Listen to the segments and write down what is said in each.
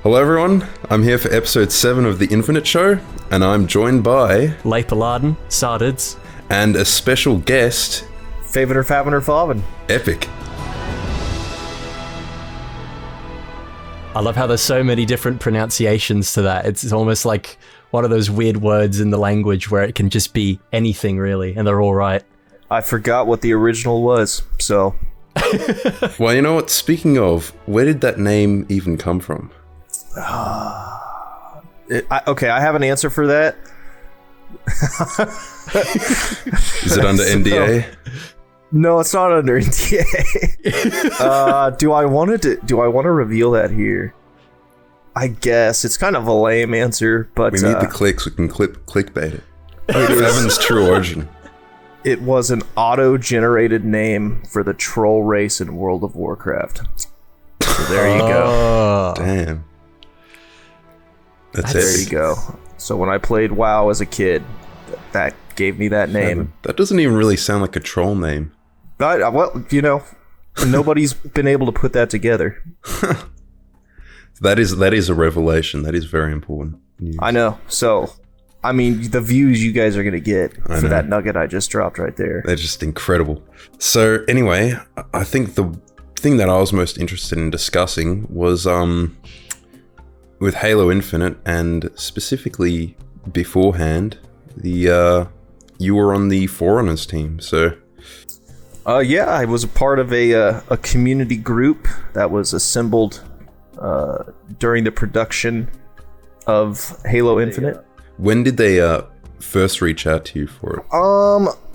Hello everyone, I'm here for episode 7 of The Infinite Show, and I'm joined by... Leipaladin, Sardids, and a special guest... Favyn, Favyn. Epic. I love how there's so many different pronunciations to that. It's almost like one of those weird words in the language where it can just be anything really, and they're all right. I forgot what the original was, so... Well, you know what, speaking of, where did that name even come from? Okay, I have an answer for that. Is it under NDA? No, it's not under NDA. Do I want to reveal that here? I guess it's kind of a lame answer, but we need the clicks. We can clickbait it. Favyn's true origin. It was an auto-generated name for the troll race in World of Warcraft. So there you go. Damn. That's there you go. So when I played WoW as a kid, that gave me that name. That doesn't even really sound like a troll name. Well, you know, nobody's been able to put that together. That is a revelation. That is very important news. I know. So, I mean, the views you guys are going to get for that nugget I just dropped right there. They're just incredible. So, anyway, I think the thing that I was most interested in discussing was with Halo Infinite, and specifically beforehand, you were on the Forerunners team, so... Yeah, I was a part of a community group that was assembled during the production of Halo Infinite. When did they first reach out to you for it?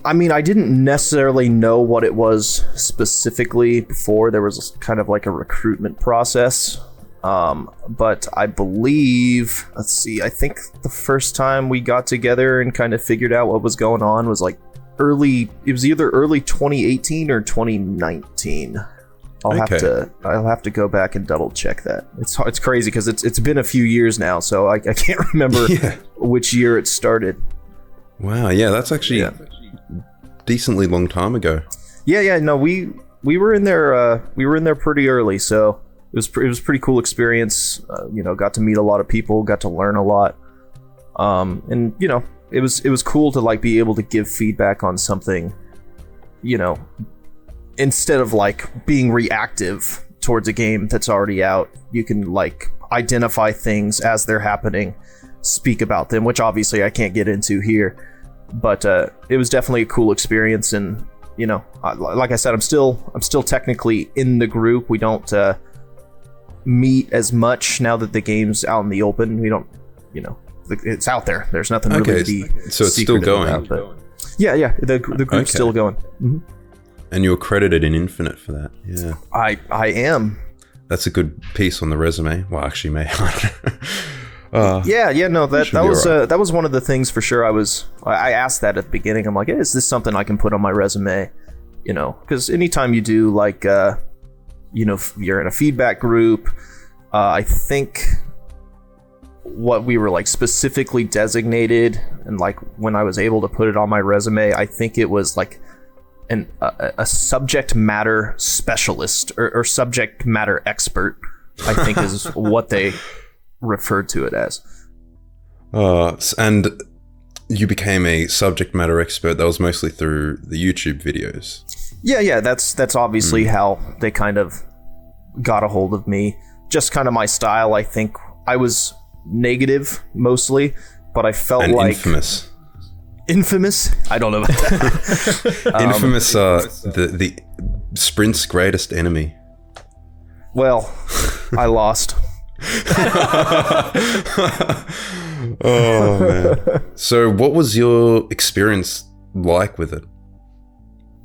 I mean, I didn't necessarily know what it was specifically before. There was kind of like a recruitment process. But I believe, I think the first time we got together and kind of figured out what was going on was like it was either early 2018 or 2019. I'll have to go back and double check that. It's crazy because it's been a few years now, so I can't remember which year it started. Wow, yeah, that's actually a decently long time ago. Yeah, no, we were in there pretty early, so it was pretty cool experience. Got to meet a lot of people, got to learn a lot, and it was cool to like be able to give feedback on something, instead of like being reactive towards a game that's already out. You can like identify things as they're happening, speak about them, which obviously I can't get into here, but it was definitely a cool experience. And like I said, I'm still technically in the group. We don't meet as much now that the game's out in the open. We don't, it's out there. There's nothing really to be so it's still going about, but yeah, the group's still going. Mm-hmm. And you're credited in Infinite for that. Yeah, I am. That's a good piece on the resume. Well, actually, may that was one of the things for sure. I asked that at the beginning. I'm like, hey, is this something I can put on my resume? Because anytime you do like you're in a feedback group, I think what we were like specifically designated, and like when I was able to put it on my resume, I think it was like a subject matter specialist or subject matter expert, I think is what they referred to it as. And you became a subject matter expert. That was mostly through the YouTube videos. Yeah, that's obviously how they kind of got a hold of me. Just kind of my style. I think I was negative mostly, but I felt and like infamous. I don't know about that. Infamous, the Sprint's greatest enemy. Well, I lost. Oh man. So what was your experience like with it?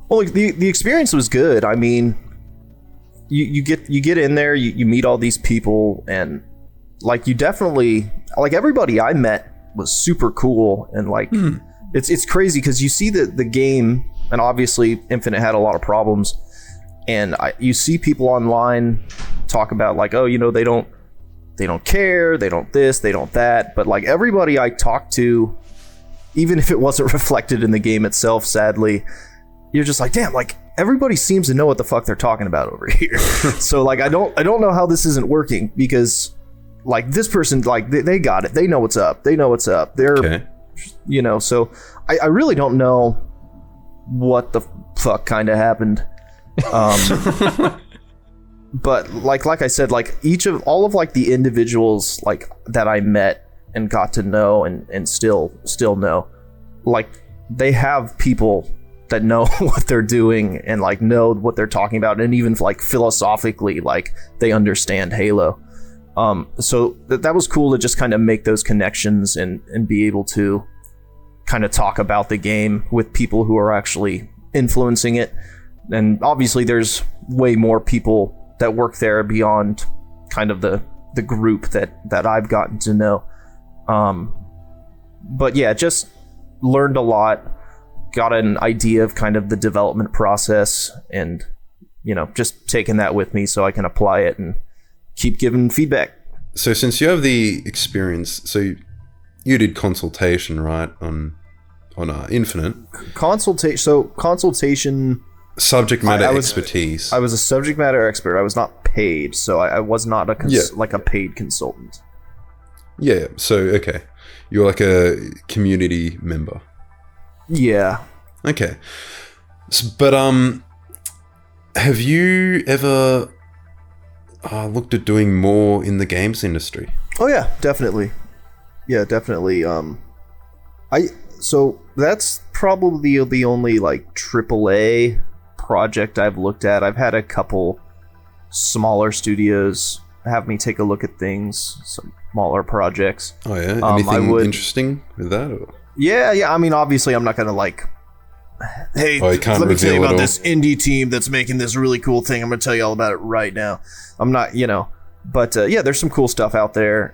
Well, the experience was good. I mean, you get in there, you meet all these people, and like you definitely, like, everybody I met was super cool, and like it's crazy because you see the game, and obviously Infinite had a lot of problems, and you see people online talk about like, oh, they don't care, they don't this, they don't that, but like everybody I talked to, even if it wasn't reflected in the game itself, sadly, you're just like, damn, like everybody seems to know what the fuck they're talking about over here. So like I don't know how this isn't working, because like this person, like they got it. They know what's up. They're, Okay. So I really don't know what the fuck kind of happened. But like I said, like all of like the individuals like that I met and got to know and still know, like they have people that know what they're doing and like know what they're talking about, and even like philosophically, like they understand Halo. So that was cool to just kind of make those connections and be able to kind of talk about the game with people who are actually influencing it. And obviously there's way more people that work there beyond kind of the group that I've gotten to know. But yeah, just learned a lot, got an idea of kind of the development process, and just taking that with me so I can apply it and keep giving feedback. So since you have the experience, so you did consultation, right, on Infinite? Consultation. Subject matter expertise. I was a subject matter expert. I was not paid, so I was not like a paid consultant. Yeah. So okay, you're like a community member. Yeah. Okay. But have you ever looked at doing more in the games industry? Oh yeah, definitely. Yeah, definitely. So that's probably the only like AAA project I've looked at. I've had a couple smaller studios have me take a look at things, some smaller projects. Oh yeah, anything interesting with that? Or? Yeah. I mean, obviously, I'm not gonna like, hey, let me tell you about this indie team that's making this really cool thing. I'm gonna tell you all about it right now. I'm not, but yeah, there's some cool stuff out there.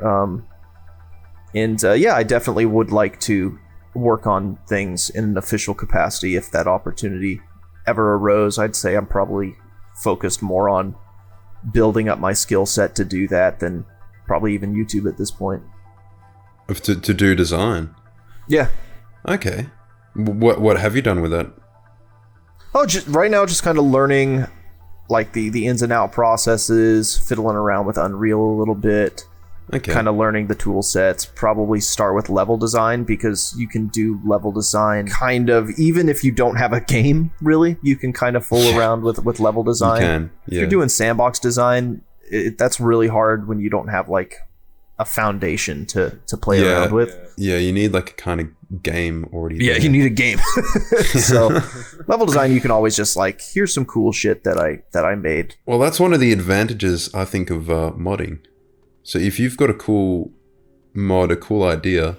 Yeah, I definitely would like to work on things in an official capacity if that opportunity ever arose. I'd say I'm probably focused more on building up my skill set to do that than probably even YouTube at this point. To do design? Yeah. Okay. What have you done with that? Oh, just right now, just kind of learning like the ins and out processes, fiddling around with Unreal a little bit. Okay. Kind of learning the tool sets. Probably start with level design, because you can do level design kind of even if you don't have a game. Really, you can kind of fool around with level design. You can, yeah. If you're doing sandbox design, that's really hard when you don't have like a foundation to play around with. Yeah, you need like a kind of game already. Yeah, you need a game. So level design, you can always just like, here's some cool shit that I made. Well, that's one of the advantages I think of modding. So if you've got a cool mod, a cool idea,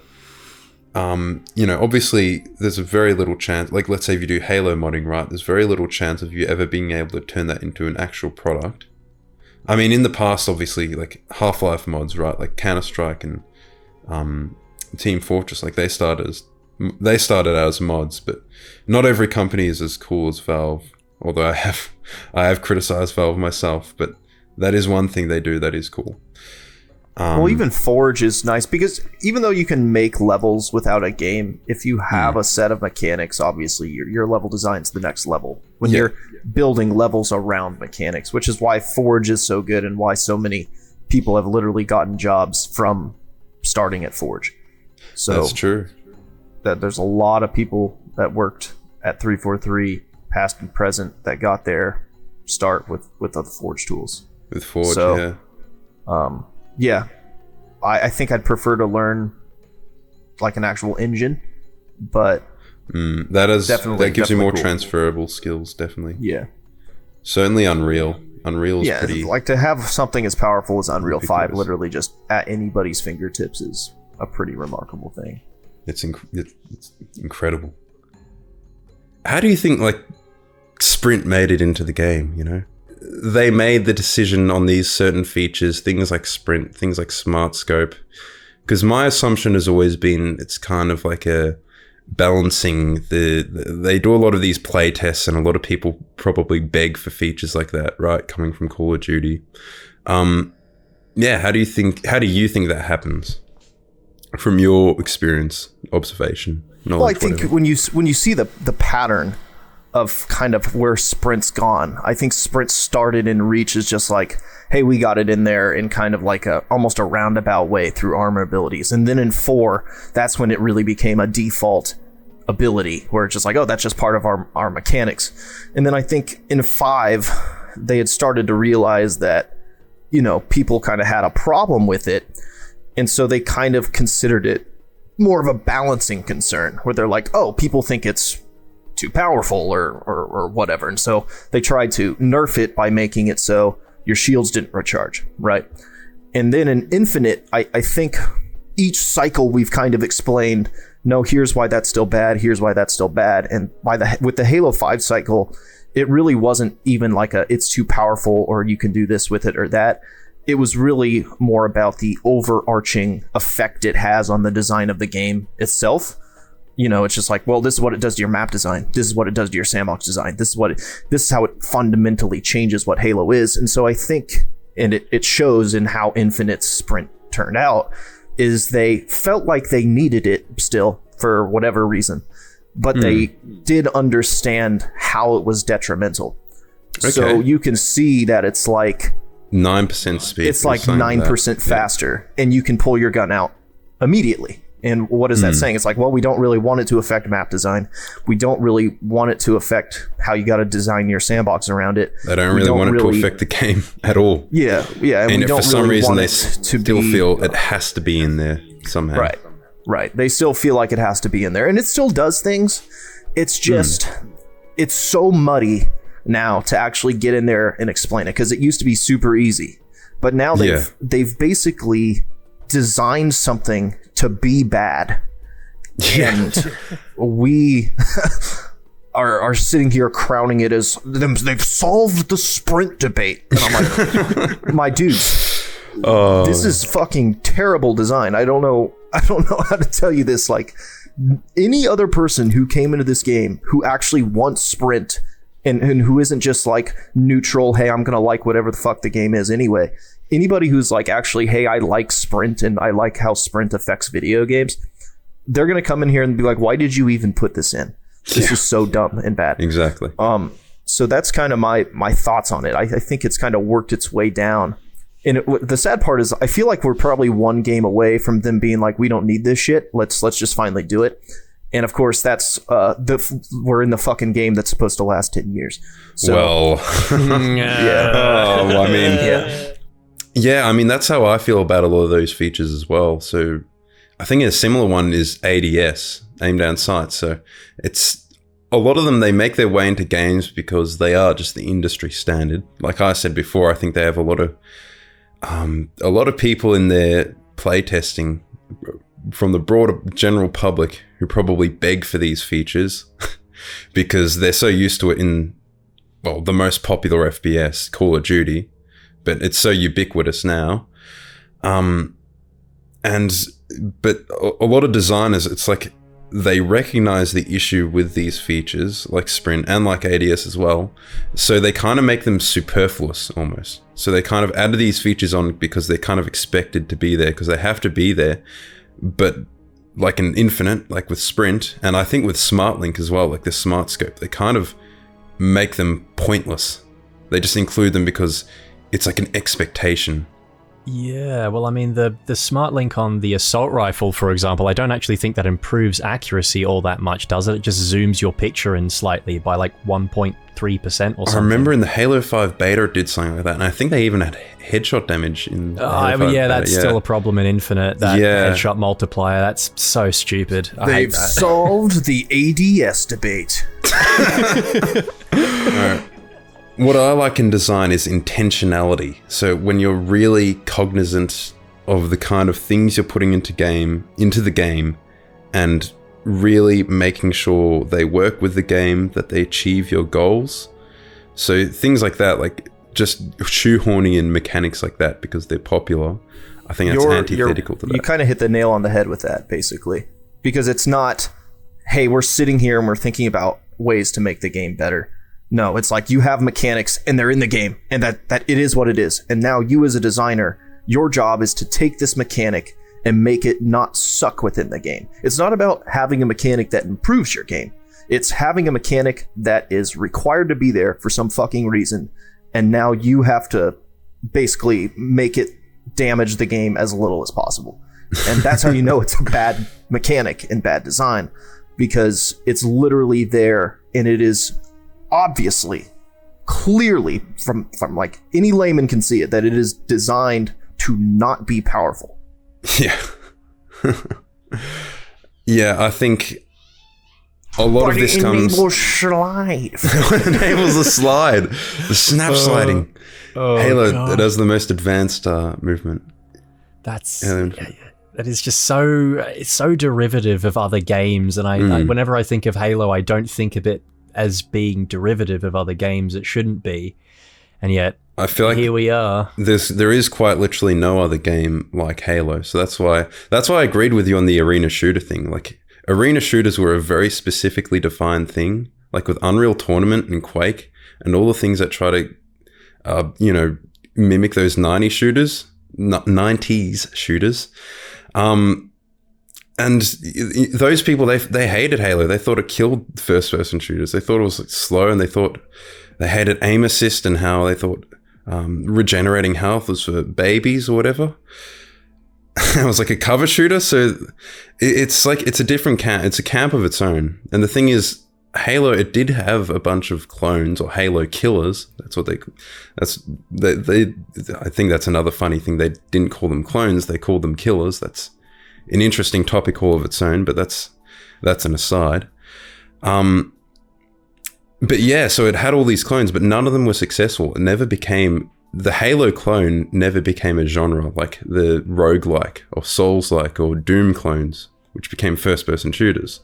obviously there's a very little chance, like let's say if you do Halo modding, right, there's very little chance of you ever being able to turn that into an actual product. I mean, in the past, obviously, like Half-Life mods, right, like Counter-Strike and Team Fortress, like they started out as mods, but not every company is as cool as Valve, although I have criticized Valve myself, but that is one thing they do that is cool. Well, even Forge is nice, because even though you can make levels without a game, if you have a set of mechanics, obviously your level design's the next level when you're building levels around mechanics, which is why Forge is so good and why so many people have literally gotten jobs from starting at Forge. So that's true. That there's a lot of people that worked at 343, past and present, that got their start with the Forge tools. With Forge, yeah. Yeah, I think I'd prefer to learn like an actual engine, but that gives you more cool transferable skills, definitely. Yeah, certainly Unreal. Unreal is pretty. Like to have something as powerful as Unreal 5 literally just at anybody's fingertips is a pretty remarkable thing. It's incredible. How do you think like Sprint made it into the game? They made the decision on these certain features, things like Sprint, things like Smart Scope, because my assumption has always been it's kind of like a balancing they do a lot of these play tests, and a lot of people probably beg for features like that, right? Coming from Call of Duty. How do you think that happens from your experience, observation, knowledge? Well, I think when you see the pattern of kind of where Sprint's gone. I think Sprint started in Reach as just like, hey, we got it in there in kind of like almost a roundabout way through armor abilities. And then in 4, that's when it really became a default ability where it's just like, oh, that's just part of our mechanics. And then I think in 5, they had started to realize that, you know, people kind of had a problem with it. And so they kind of considered it more of a balancing concern where they're like, oh, people think it's too powerful or whatever. And so they tried to nerf it by making it so your shields didn't recharge, right? And then in Infinite, I think each cycle we've kind of explained, no, here's why that's still bad, here's why that's still bad. And with the Halo 5 cycle, it really wasn't even like it's too powerful or you can do this with it or that. It was really more about the overarching effect it has on the design of the game itself. You know, it's just like, well, this is what it does to your map design. This is what it does to your sandbox design. This is how it fundamentally changes what Halo is. And so I think, and it shows in how Infinite Sprint turned out, is they felt like they needed it still for whatever reason, but they did understand how it was detrimental. Okay. So you can see that it's like 9% speed. It's like 9% faster, and you can pull your gun out immediately. And what is that saying? It's like, well, we don't really want it to affect map design. We don't really want it to affect how you got to design your sandbox around it. They don't really want it to affect the game at all. Yeah. And for some reason, they still feel it has to be in there somehow. Right. They still feel like it has to be in there. And it still does things. It's just, it's so muddy now to actually get in there and explain it, because it used to be super easy. But now they've basically designed something to be bad, and we are sitting here crowning it as they've solved the Sprint debate. And I'm like, my dudes, this is fucking terrible design. I don't know how to tell you this. Like, any other person who came into this game who actually wants Sprint and who isn't just like neutral, hey, I'm gonna like whatever the fuck the game is anyway. Anybody who's like, actually, hey, I like Sprint and I like how Sprint affects video games, they're going to come in here and be like, why did you even put this in? This is so dumb and bad. Exactly. So that's kind of my thoughts on it. I think it's kind of worked its way down. And the sad part is I feel like we're probably one game away from them being like, we don't need this shit. Let's just finally do it. And of course, that's we're in the fucking game that's supposed to last 10 years. So, yeah. Oh, I mean, yeah, I mean, that's how I feel about a lot of those features as well. So I think a similar one is ADS, aim down sight. So it's a lot of them, they make their way into games because they are just the industry standard. Like I said before, I think they have a lot of people in their playtesting from the broader general public who probably beg for these features because they're so used to it in, well, the most popular FPS, Call of Duty. But it's so ubiquitous now. But a lot of designers, it's like they recognize the issue with these features, like Sprint and like ADS as well. So they kind of make them superfluous almost. So they kind of add these features on because they're kind of expected to be there because they have to be there. But like in Infinite, like with Sprint, and I think with Smart Link as well, like the Smart Scope, they kind of make them pointless. They just include them because it's like an expectation. Yeah, well, I mean, the Smart Link on the assault rifle, for example, I don't actually think that improves accuracy all that much, does it? It just zooms your picture in slightly by like 1.3% or something. I remember in the Halo 5 beta it did something like that, and I think they even had headshot damage in the Halo 5 beta. That's still a problem in Infinite, that headshot multiplier. That's so stupid. They've solved the ADS debate. All right. What I like in design is intentionality. So when you're really cognizant of the kind of things you're putting into the game, and really making sure they work with the game, that they achieve your goals. So things like that, like just shoehorning in mechanics like that because they're popular, I think that's antithetical to that. You kind of hit the nail on the head with that, basically. Because it's not, hey, we're sitting here and we're thinking about ways to make the game better. No, it's like you have mechanics and they're in the game, and that it is what it is. And now you as a designer, your job is to take this mechanic and make it not suck within the game. It's not about having a mechanic that improves your game. It's having a mechanic that is required to be there for some fucking reason, and now you have to basically make it damage the game as little as possible. And that's how you know it's a bad mechanic and bad design, because it's literally there, and it is obviously, clearly, from like any layman can see it, that it is designed to not be powerful. Yeah. Yeah, I think a lot of this comes... Enables slide. Enables the slide. The snap sliding. Halo God. does the most advanced movement. That's... That is just so derivative of other games, and I whenever I think of Halo, I don't think of it as being derivative of other games. It shouldn't be, and yet I feel like here we are. There is quite literally no other game like Halo, so that's why I agreed with you on the arena shooter thing. Like, arena shooters were a very specifically defined thing, like with Unreal Tournament and Quake and all the things that try to mimic those 90s shooters. And those people, they hated Halo. They thought it killed first-person shooters. They thought it was like slow, and they hated aim assist, and how they thought regenerating health was for babies or whatever. It was like a cover shooter, so it's a different camp. It's a camp of its own. And the thing is, Halo, it did have a bunch of clones, or Halo killers. That's what I think that's another funny thing. They didn't call them clones, they called them killers. That's an interesting topic all of its own, but that's an aside. But yeah, so it had all these clones, but none of them were successful. The Halo clone never became a genre like the roguelike or Souls-like or Doom clones, which became first-person shooters.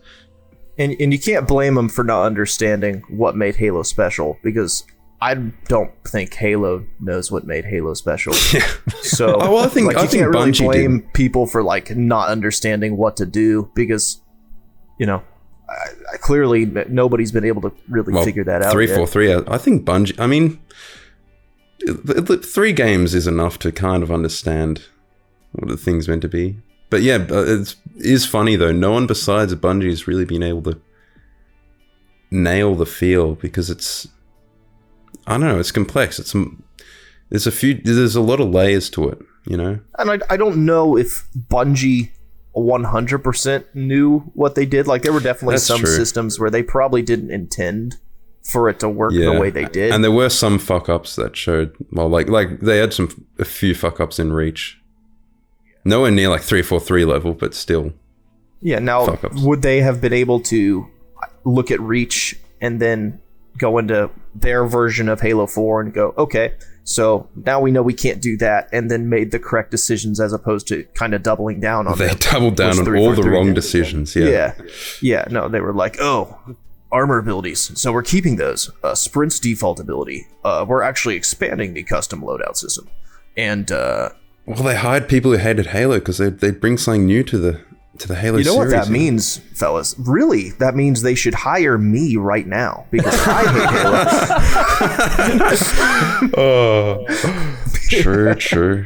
And you can't blame them for not understanding what made Halo special, because I don't think Halo knows what made Halo special. Yeah. So I think you can't really Bungie blame people for like not understanding what to do, because clearly nobody's been able to really figure that out. 343. I think Bungie. I mean, 3 games is enough to kind of understand what the thing's meant to be. But yeah, it is funny though. No one besides Bungie has really been able to nail the feel, because it's, I don't know, it's complex. There's a lot of layers to it, you know? And I don't know if Bungie 100% knew what they did. Like, there were definitely systems where they probably didn't intend for it to work the way they did. And there were some fuck-ups that showed, well, like they had a few fuck-ups in Reach. Nowhere near like 343 level, but still. Yeah, now, fuck-ups. Would they have been able to look at Reach and then go into their version of Halo 4 and go, okay, so now we know we can't do that, and then made the correct decisions as opposed to kind of doubling down on them? They doubled down on all the wrong decisions, yeah. Yeah, no, they were like, oh, armor abilities, so we're keeping those. Sprint's default ability. We're actually expanding the custom loadout system. And, well, they hired people who hated Halo because they bring something new to the Halo series. You know what that means, fellas? Really, that means they should hire me right now, because I hate Halo. True.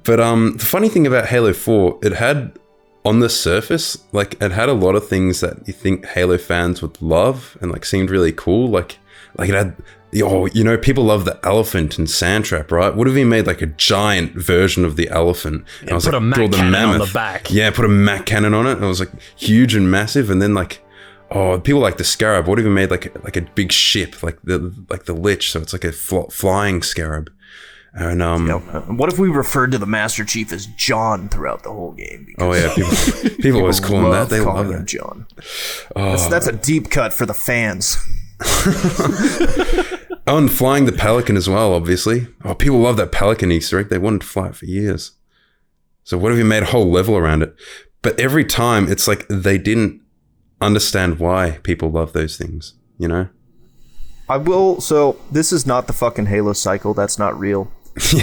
But the funny thing about Halo 4, it had, on the surface, like, it had a lot of things that you think Halo fans would love and like seemed really cool. Like it had, people love the elephant in Sandtrap, right? What if he made like a giant version of the elephant? And I was put a Mac cannon on the back. Yeah, put a Mac cannon on it. And it was like huge and massive. And then like, people like the Scarab. What if he made like a big ship, like the Lich? So it's like a flying Scarab. And what if we referred to the Master Chief as John throughout the whole game? People always call him that. They love that. John. That's a deep cut for the fans. And flying the Pelican as well, obviously. People love that Pelican Easter egg. They wanted to fly it for years. So what if you made a whole level around it? But every time, it's like they didn't understand why people love those things, you know? So this is not the fucking Halo cycle. That's not real.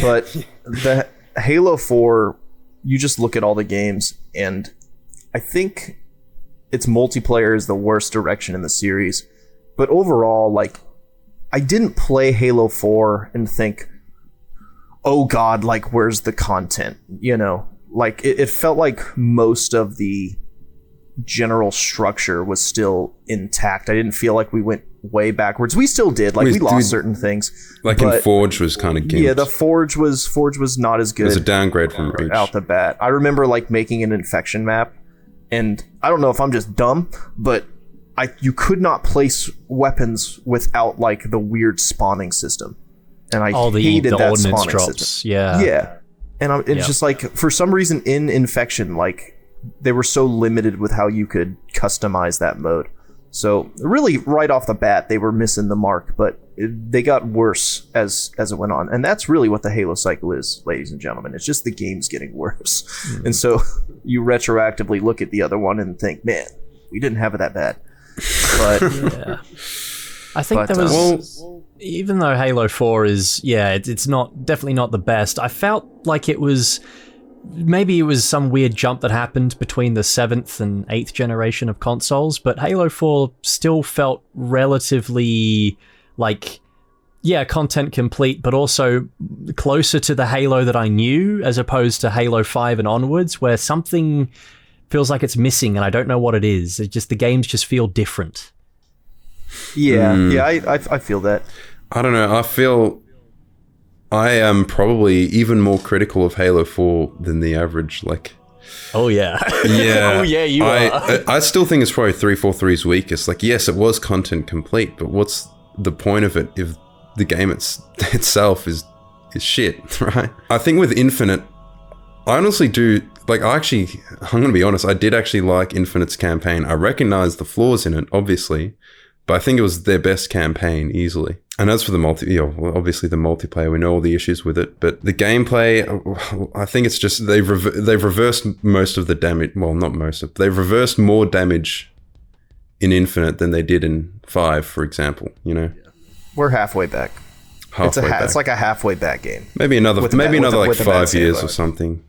But the Halo 4, you just look at all the games, and I think its multiplayer is the worst direction in the series. But overall, like, I didn't play Halo 4 and think, oh god, like, where's the content? You know, like, it felt like most of the general structure was still intact. I didn't feel like we went way backwards. We still did. Like, we lost certain things. Like in Forge was kind of gimped. Yeah, the Forge was not as good. It was a downgrade from Reach. Out the bat. I remember like making an infection map, and I don't know if I'm just dumb, but you could not place weapons without like the weird spawning system. And I hated the that ordnance spawning drops. system. Yeah. Yeah. And it's just like, for some reason in Infection, like, they were so limited with how you could customize that mode. So really, right off the bat, they were missing the mark, but they got worse as it went on. And that's really what the Halo cycle is, ladies and gentlemen. It's just the game's getting worse. And so you retroactively look at the other one and think, man, we didn't have it that bad. But yeah. I think there was... even though Halo 4 is, it's definitely not the best, I felt like it was... Maybe it was some weird jump that happened between the 7th and 8th generation of consoles, but Halo 4 still felt relatively like, content complete, but also closer to the Halo that I knew, as opposed to Halo 5 and onwards, where something feels like it's missing and I don't know what it is. It just, the games just feel different. I feel that. I don't know. I feel I am probably even more critical of Halo 4 than the average. Like, oh yeah, yeah, oh yeah, you are. I still think it's probably 343's weakest. Like, yes, it was content complete, but what's the point of it if the game itself is shit, right? I think with Infinite, I honestly do. Like, I'm going to be honest, I did actually like Infinite's campaign. I recognize the flaws in it, obviously, but I think it was their best campaign easily. And as for the obviously the multiplayer, we know all the issues with it, but the gameplay, I think it's just they've reversed most of the damage. Well, not most of. They've reversed more damage in Infinite than they did in 5, for example. You know, we're halfway back. It's like a halfway back game. Maybe another like 5 years or something.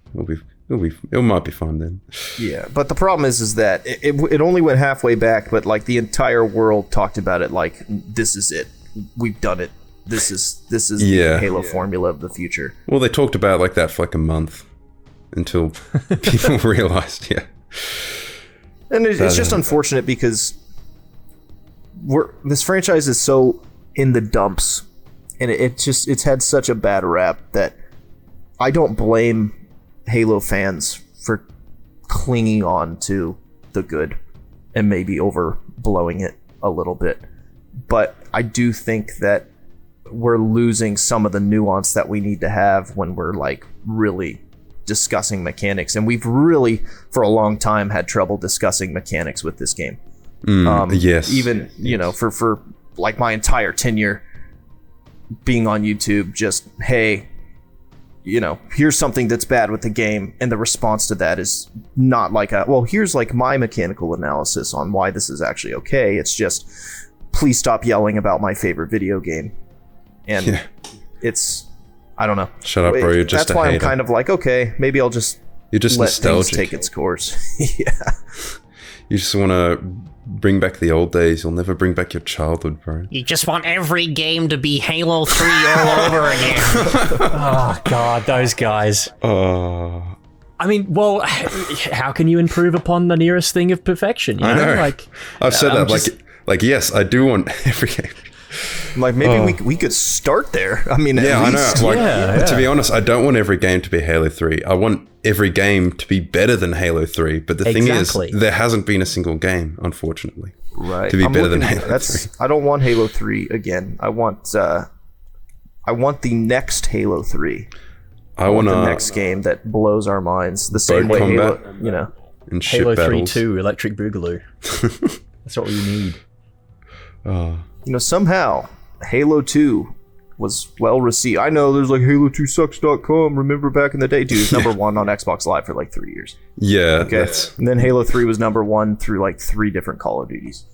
It might be fun then. Yeah, but the problem is that it only went halfway back, but like the entire world talked about it like, this is it. We've done it. This is the Halo formula of the future. Well, they talked about like that for like a month until people realized, And it's just unfortunate because this franchise is so in the dumps, and it's had such a bad rap that I don't blame Halo fans for clinging on to the good and maybe overblowing it a little bit. But I do think that we're losing some of the nuance that we need to have when we're like really discussing mechanics. And we've really, for a long time, had trouble discussing mechanics with this game. Yes. Even, for like my entire tenure being on YouTube, just, hey, here's something that's bad with the game, and the response to that is not like here's like my mechanical analysis on why this is actually okay. It's just, please stop yelling about my favorite video game. And it's, I don't know. Shut up, bro. You're just That's why I'm kind of like, okay, maybe I'll just You're just let nostalgic. things take its course. Yeah. You just want to bring back the old days. You'll never bring back your childhood, bro. You just want every game to be Halo 3 all over again. Oh, God, those guys. I mean, well, how can you improve upon the nearest thing of perfection? You know? I know. Like, I've said that. Like, yes, I do want every game. Like, maybe we could start there. I mean, yeah, at least. I know. Like, to be honest, I don't want every game to be Halo 3. I want every game to be better than Halo 3. But the thing is, there hasn't been a single game, unfortunately, to be better than Halo 3. I don't want Halo 3 again. I want the next Halo 3. I want the next game that blows our minds the same way combat, Halo, and Halo 3 battles. 2, Electric Boogaloo. That's what we need. Somehow Halo 2 was well received. I know there's like Halo2sucks.com. Remember back in the day, dude, it was number one on Xbox Live for like 3 years. Yeah. Okay. And then Halo 3 was number one through like 3 different Call of Duties.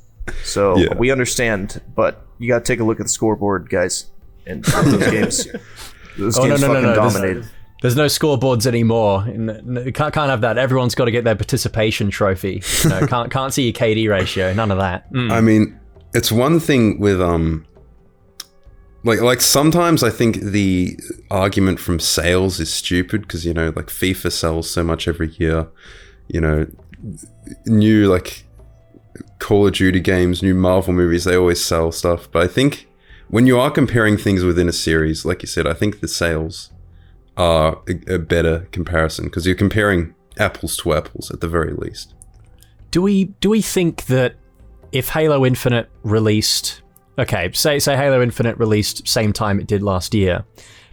So we understand, but you got to take a look at the scoreboard, guys. And those games, fucking dominated. There's no scoreboards anymore. Can't have that. Everyone's got to get their participation trophy. Can't see your KD ratio. None of that. I mean, it's one thing with like sometimes I think the argument from sales is stupid because like FIFA sells so much every year. new like Call of Duty games, new Marvel movies, they always sell stuff. But I think when you are comparing things within a series, like you said, I think the sales are a better comparison because you're comparing apples to apples at the very least. Do we think that if Halo Infinite released, okay, say Halo Infinite released same time it did last year,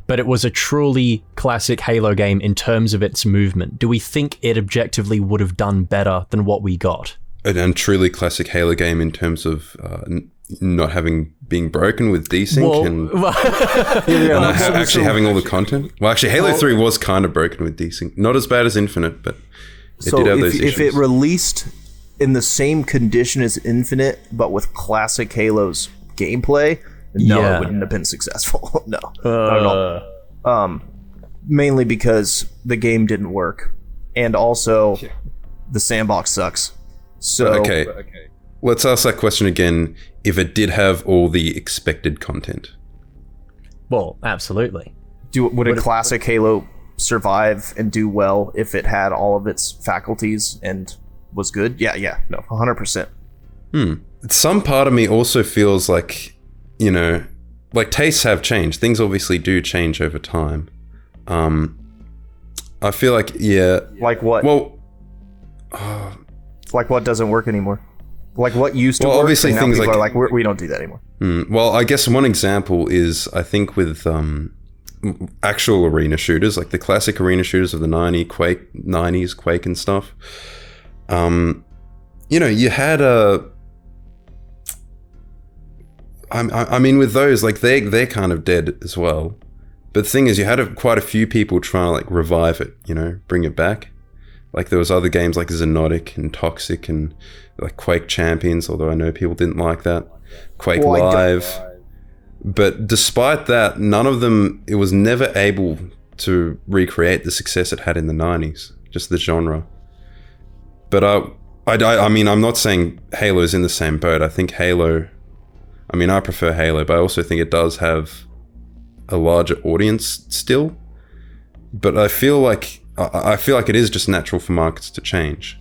but it was a truly classic Halo game in terms of its movement, do we think it objectively would have done better than what we got? And truly classic Halo game in terms of not being broken with desync and actually having all the content. Well, actually, Halo 3 was kind of broken with desync. Not as bad as Infinite, but it did have those issues. If it released in the same condition as Infinite, but with classic Halo's gameplay, it wouldn't have been successful. No, not at all. Mainly because the game didn't work, and also the sandbox sucks. So okay, let's ask that question again. If it did have all the expected content, well, absolutely. Would a classic Halo survive and do well if it had all of its faculties and was good? Yeah, no, 100%. Some part of me also feels like, you know, like tastes have changed. Things obviously do change over time. I feel like, like what? Well, like what doesn't work anymore? Like what used to work? Obviously things are like we don't do that anymore. Well, I guess one example is I think with actual arena shooters, like the classic arena shooters of the 90s Quake and stuff. You know, you had I mean, with those, like they're kind of dead as well. But the thing is, you had quite a few people trying to like revive it, you know, bring it back. Like there was other games like Xenotic and Toxic and like Quake Champions, although I know people didn't like that. Quake Live. But despite that, none of them, it was never able to recreate the success it had in the 90s, just the genre. But I mean, I'm not saying Halo's in the same boat. I think Halo, I mean, I prefer Halo, but I also think it does have a larger audience still. But I feel like it is just natural for markets to change.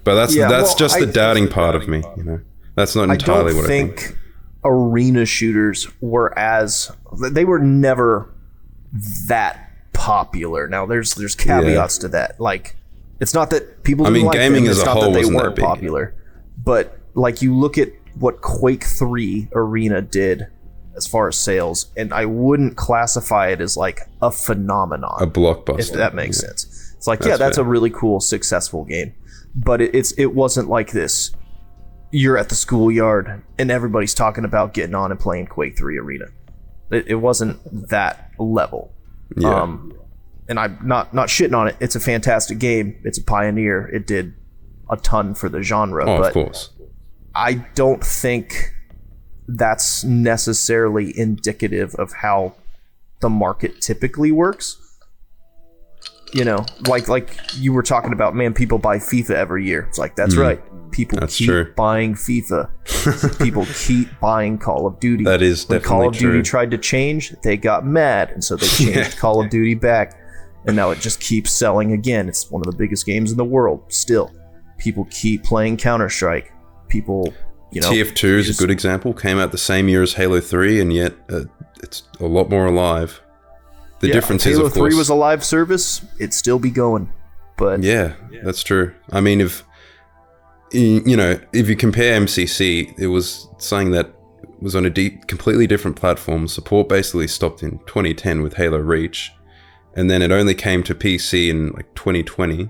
But that's just the doubting part of me, you know. That's not entirely what I think. I think arena shooters were they were never that popular. Now there's caveats to that. Like it's not that people didn't like gaming them, as it's a not whole that they wasn't weren't that big. popular. But like you look at what Quake 3 Arena did as far as sales, and I wouldn't classify it as like a phenomenon. A blockbuster. If that makes sense. It's like, That's a really cool, successful game. But it wasn't like this. You're at the schoolyard and everybody's talking about getting on and playing Quake 3 Arena. It wasn't that level. Yeah. And I'm not shitting on it. It's a fantastic game. It's a pioneer. It did a ton for the genre. Oh, but of course. I don't think that's necessarily indicative of how the market typically works. You know, like you were talking about, man, people buy FIFA every year. It's like, that's right. People keep buying FIFA. People keep buying Call of Duty. That is when definitely Call of Duty true. tried to change, they got mad, and so they changed Call of Duty back. And now it just keeps selling again. It's one of the biggest games in the world still. People keep playing Counter-Strike. People, you know, TF2 is a good example. Came out the same year as Halo 3, and yet it's a lot more alive. The difference is, of course, Halo 3 was a live service, it'd still be going. But yeah, that's true. I mean, if you compare MCC, it was something that was on a completely different platform. Support basically stopped in 2010 with Halo Reach, and then it only came to PC in like 2020.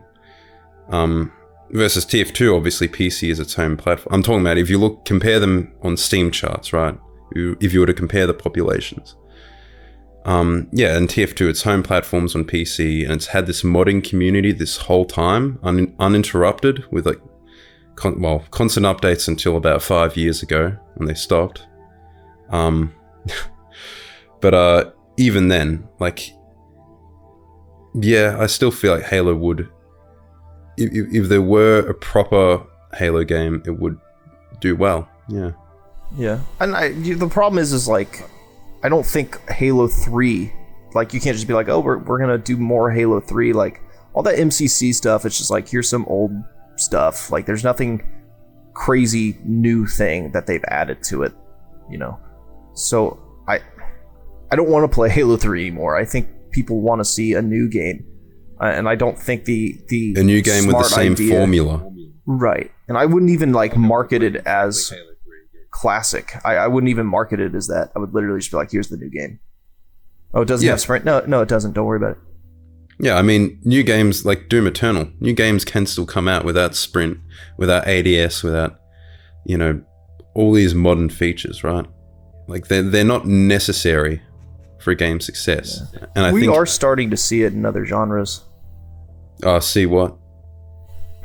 Versus TF2, obviously PC is its own platform. I'm talking about if you compare them on Steam charts, right? If you were to compare the populations. And TF2, its home platforms on PC, and it's had this modding community this whole time, uninterrupted, with like, constant updates until about 5 years ago when they stopped. But even then, like, yeah, I still feel like Halo would, if there were a proper Halo game, it would do well. Yeah. Yeah, and the problem is like, I don't think Halo 3, like, you can't just be like, oh, we're gonna do more Halo 3. Like, all that MCC stuff, it's just like, here's some old stuff. Like, there's nothing crazy new thing that they've added to it, you know. So I don't want to play Halo 3 anymore. I think people want to see a new game, and I don't think the a new game with the same formula, right? And I wouldn't even like market it as classic. I wouldn't even market it as that. I would literally just be like, here's the new game. Oh, it doesn't have sprint? No, it doesn't. Don't worry about it. Yeah, I mean, new games like Doom Eternal, new games can still come out without sprint, without ADS, without, you know, all these modern features, right? Like, they're not necessary for a game's success. Yeah. And I think we are starting to see it in other genres. See what?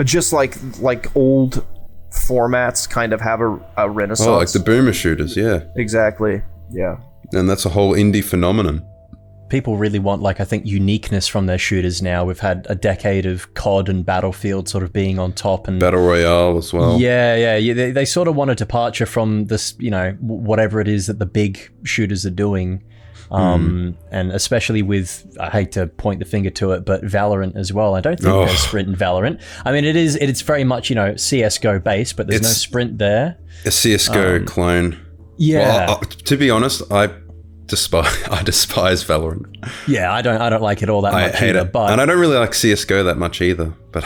Just like old formats kind of have a renaissance. Oh, like the boomer shooters, yeah. Exactly, yeah. And that's a whole indie phenomenon. People really want, like, I think, uniqueness from their shooters now. We've had a decade of COD and Battlefield sort of being on top, and Battle Royale as well. Yeah. They sort of want a departure from this, you know, whatever it is that the big shooters are doing. And especially with, I hate to point the finger to it, but Valorant as well. I don't think there's sprint in Valorant. I mean, it's very much, you know, CSGO based, but there's no sprint there. A CSGO clone. Yeah. Well, to be honest, I despise Valorant. Yeah, I don't like it all that much hate either. it. But and I don't really like CSGO that much either. But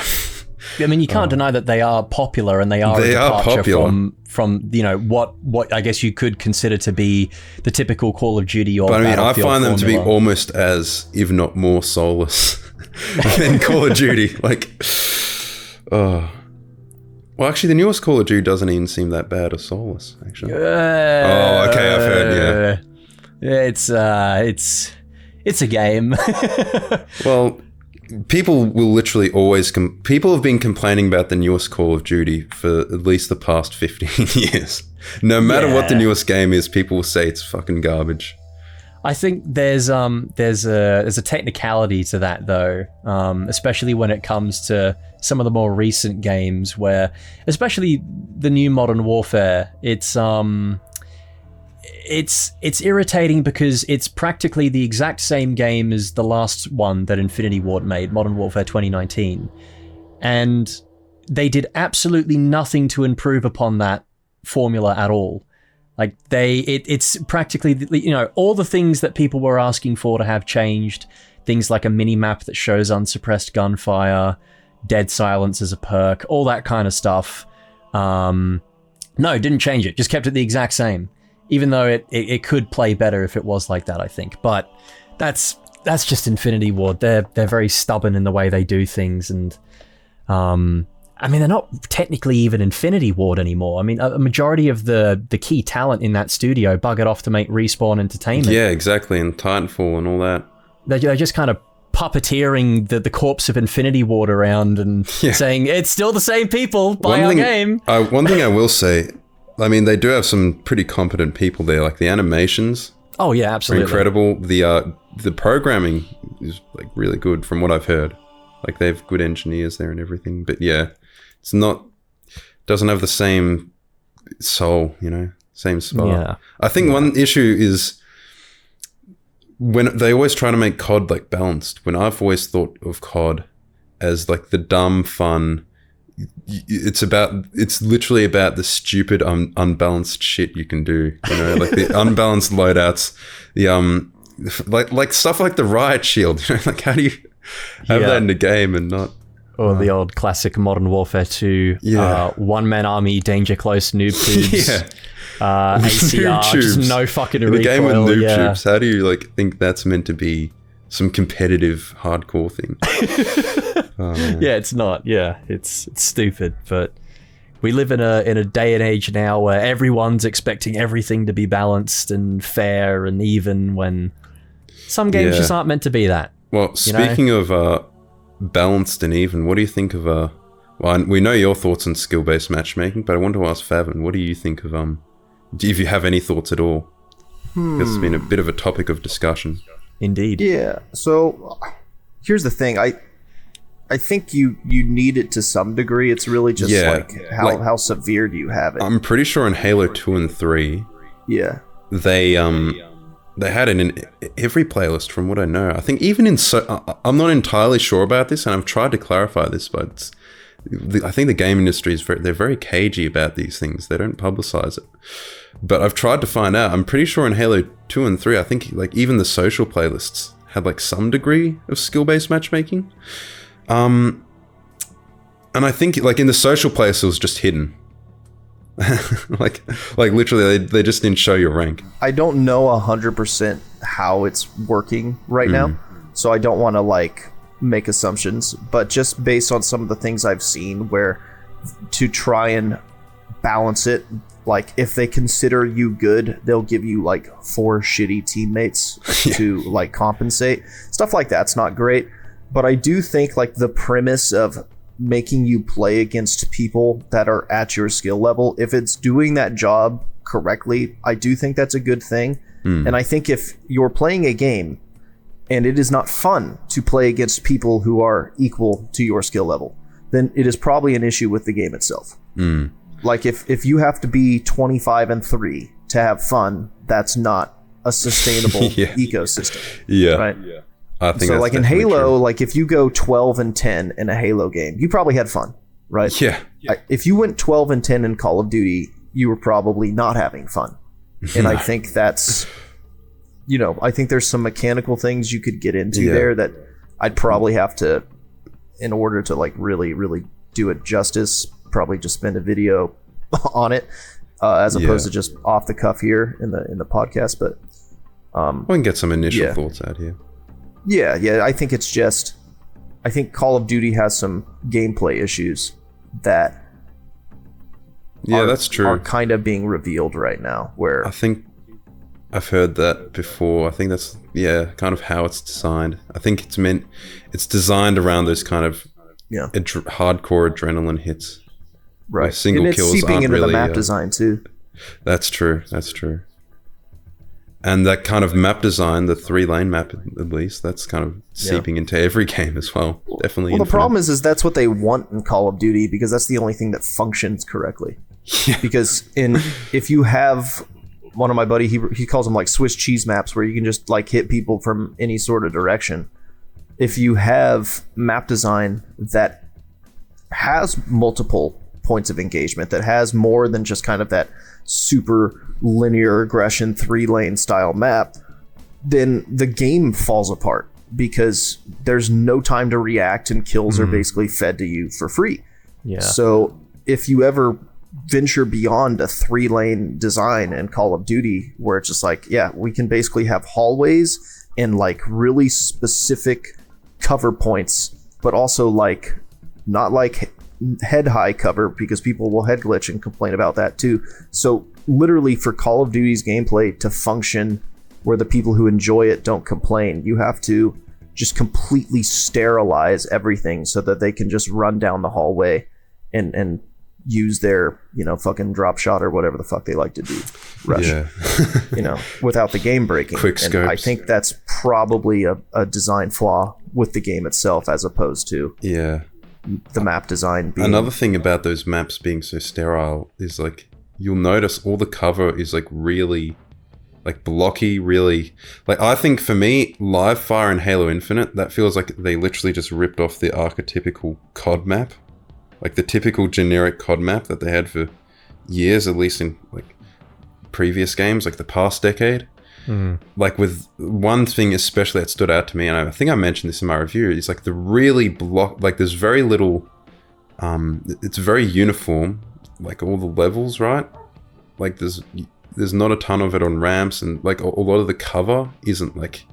I mean, you can't deny that they are popular, and they are a departure from you know what I guess you could consider to be the typical Call of Duty or. But I mean, I find them to be almost as, if not more, soulless than Call of Duty. Like, well, actually, the newest Call of Duty doesn't even seem that bad or soulless. Actually. Okay, I've heard. Yeah. It's a game. Well, people will literally always... people have been complaining about the newest Call of Duty for at least the past 15 years. No matter what the newest game is, people will say it's fucking garbage. I think there's a technicality to that, though, especially when it comes to some of the more recent games where, especially the new Modern Warfare, it's irritating because it's practically the exact same game as the last one that Infinity Ward made, Modern Warfare 2019. And they did absolutely nothing to improve upon that formula at all. Like, it's practically, you know, all the things that people were asking for to have changed, things like a mini-map that shows unsuppressed gunfire, dead silence as a perk, all that kind of stuff. No, didn't change it, just kept it the exact same. Even though it could play better if it was like that, I think. But that's just Infinity Ward. They're very stubborn in the way they do things, and I mean, they're not technically even Infinity Ward anymore. I mean, a majority of the key talent in that studio buggered off to make Respawn Entertainment. Yeah, exactly, and Titanfall and all that. They're just kind of puppeteering the corpse of Infinity Ward around and saying, it's still the same people, buy our game. One thing I will say, I mean, they do have some pretty competent people there. Like, the animations. Oh yeah, absolutely. Are incredible. The programming is like really good from what I've heard. Like, they have good engineers there and everything. But yeah, doesn't have the same soul, you know, same spark. Yeah. I think one issue is when they always try to make COD like balanced. When I've always thought of COD as like the dumb fun. It's literally about the stupid unbalanced shit you can do, you know, like the unbalanced loadouts, the like stuff like the riot shield, you know, like how do you have that in the game and not or the old classic Modern Warfare 2 one-man army danger close noob tubes ACR just no fucking recoil. The game with noob tubes, how do you like think that's meant to be some competitive hardcore thing? Yeah, it's not. Yeah, it's stupid. But we live in a day and age now where everyone's expecting everything to be balanced and fair and even, when some games just aren't meant to be that. Well, speaking of balanced and even, what do you think of well, we know your thoughts on skill-based matchmaking, but I want to ask Favyn, what do you think of if you have any thoughts at all? Because it's been a bit of a topic of discussion. Indeed. Yeah. So here's the thing. I think you need it to some degree. It's really just how severe do you have it? I'm pretty sure in Halo 2 and 3, they they had it in every playlist from what I know. I think even in I'm not entirely sure about this, and I've tried to clarify this, but I think the game industry they're very cagey about these things. They don't publicize it. But I've tried to find out. I'm pretty sure in Halo 2 and 3, I think like even the social playlists had like some degree of skill-based matchmaking. And I think like in the social playlist it was just hidden. like literally they just didn't show your rank. I don't know 100% how it's working right now, so I don't want to like make assumptions, but just based on some of the things I've seen where to try and balance it, like if they consider you good, they'll give you like 4 shitty teammates to like compensate. Stuff like that's not great, but I do think like the premise of making you play against people that are at your skill level, if it's doing that job correctly, I do think that's a good thing. And I think if you're playing a game and it is not fun to play against people who are equal to your skill level, then it is probably an issue with the game itself. Like if you have to be 25-3 to have fun, that's not a sustainable ecosystem. Right? I think so. Like in Halo, like if you go 12-10 in a Halo game, you probably had fun, right? Yeah. If you went 12-10 in Call of Duty, you were probably not having fun. And I think that's, I think there's some mechanical things you could get into there that I'd probably have to, in order to like really, really do it justice, probably just spend a video on it, as opposed to just off the cuff here in the podcast. But we can get some initial thoughts out here. Yeah. I think it's just, I think Call of Duty has some gameplay issues that that's true, are kind of being revealed right now, where I think I've heard that before. I think that's kind of how it's designed. I think it's designed around those kind of hardcore adrenaline hits, right? Single and it's kills seeping aren't into really the map design too. That's true. And that kind of map design, the 3-lane map at least, that's kind of seeping into every game as well. Definitely. Well, the problem is that's what they want in Call of Duty, because that's the only thing that functions correctly. Because if you have, one of my buddy, he calls them like Swiss cheese maps, where you can just like hit people from any sort of direction. If you have map design that has multiple points of engagement, that has more than just kind of that super linear aggression 3-lane style map, then the game falls apart because there's no time to react and kills are basically fed to you for free. So if you ever venture beyond a 3-lane design in Call of Duty, where it's just like, we can basically have hallways and like really specific cover points, but also like not like head high cover, because people will head glitch and complain about that too. So literally, for Call of Duty's gameplay to function where the people who enjoy it don't complain, you have to just completely sterilize everything so that they can just run down the hallway and use their fucking drop shot or whatever the fuck they like to do, rush, without the game breaking. Quick scopes. And I think that's probably a design flaw with the game itself, as opposed to the map design being... Another thing about those maps being so sterile is like, you'll notice all the cover is like really like blocky, really, like, I think for me, live fire in Halo Infinite, that feels like they literally just ripped off the archetypical COD map, like the typical generic COD map that they had for years, at least in like previous games, like the past decade. Like, with one thing especially that stood out to me, and I think I mentioned this in my review, is like the really like there's very little, it's very uniform, like all the levels, right? Like there's not a ton of it on ramps, and like a lot of the cover isn't like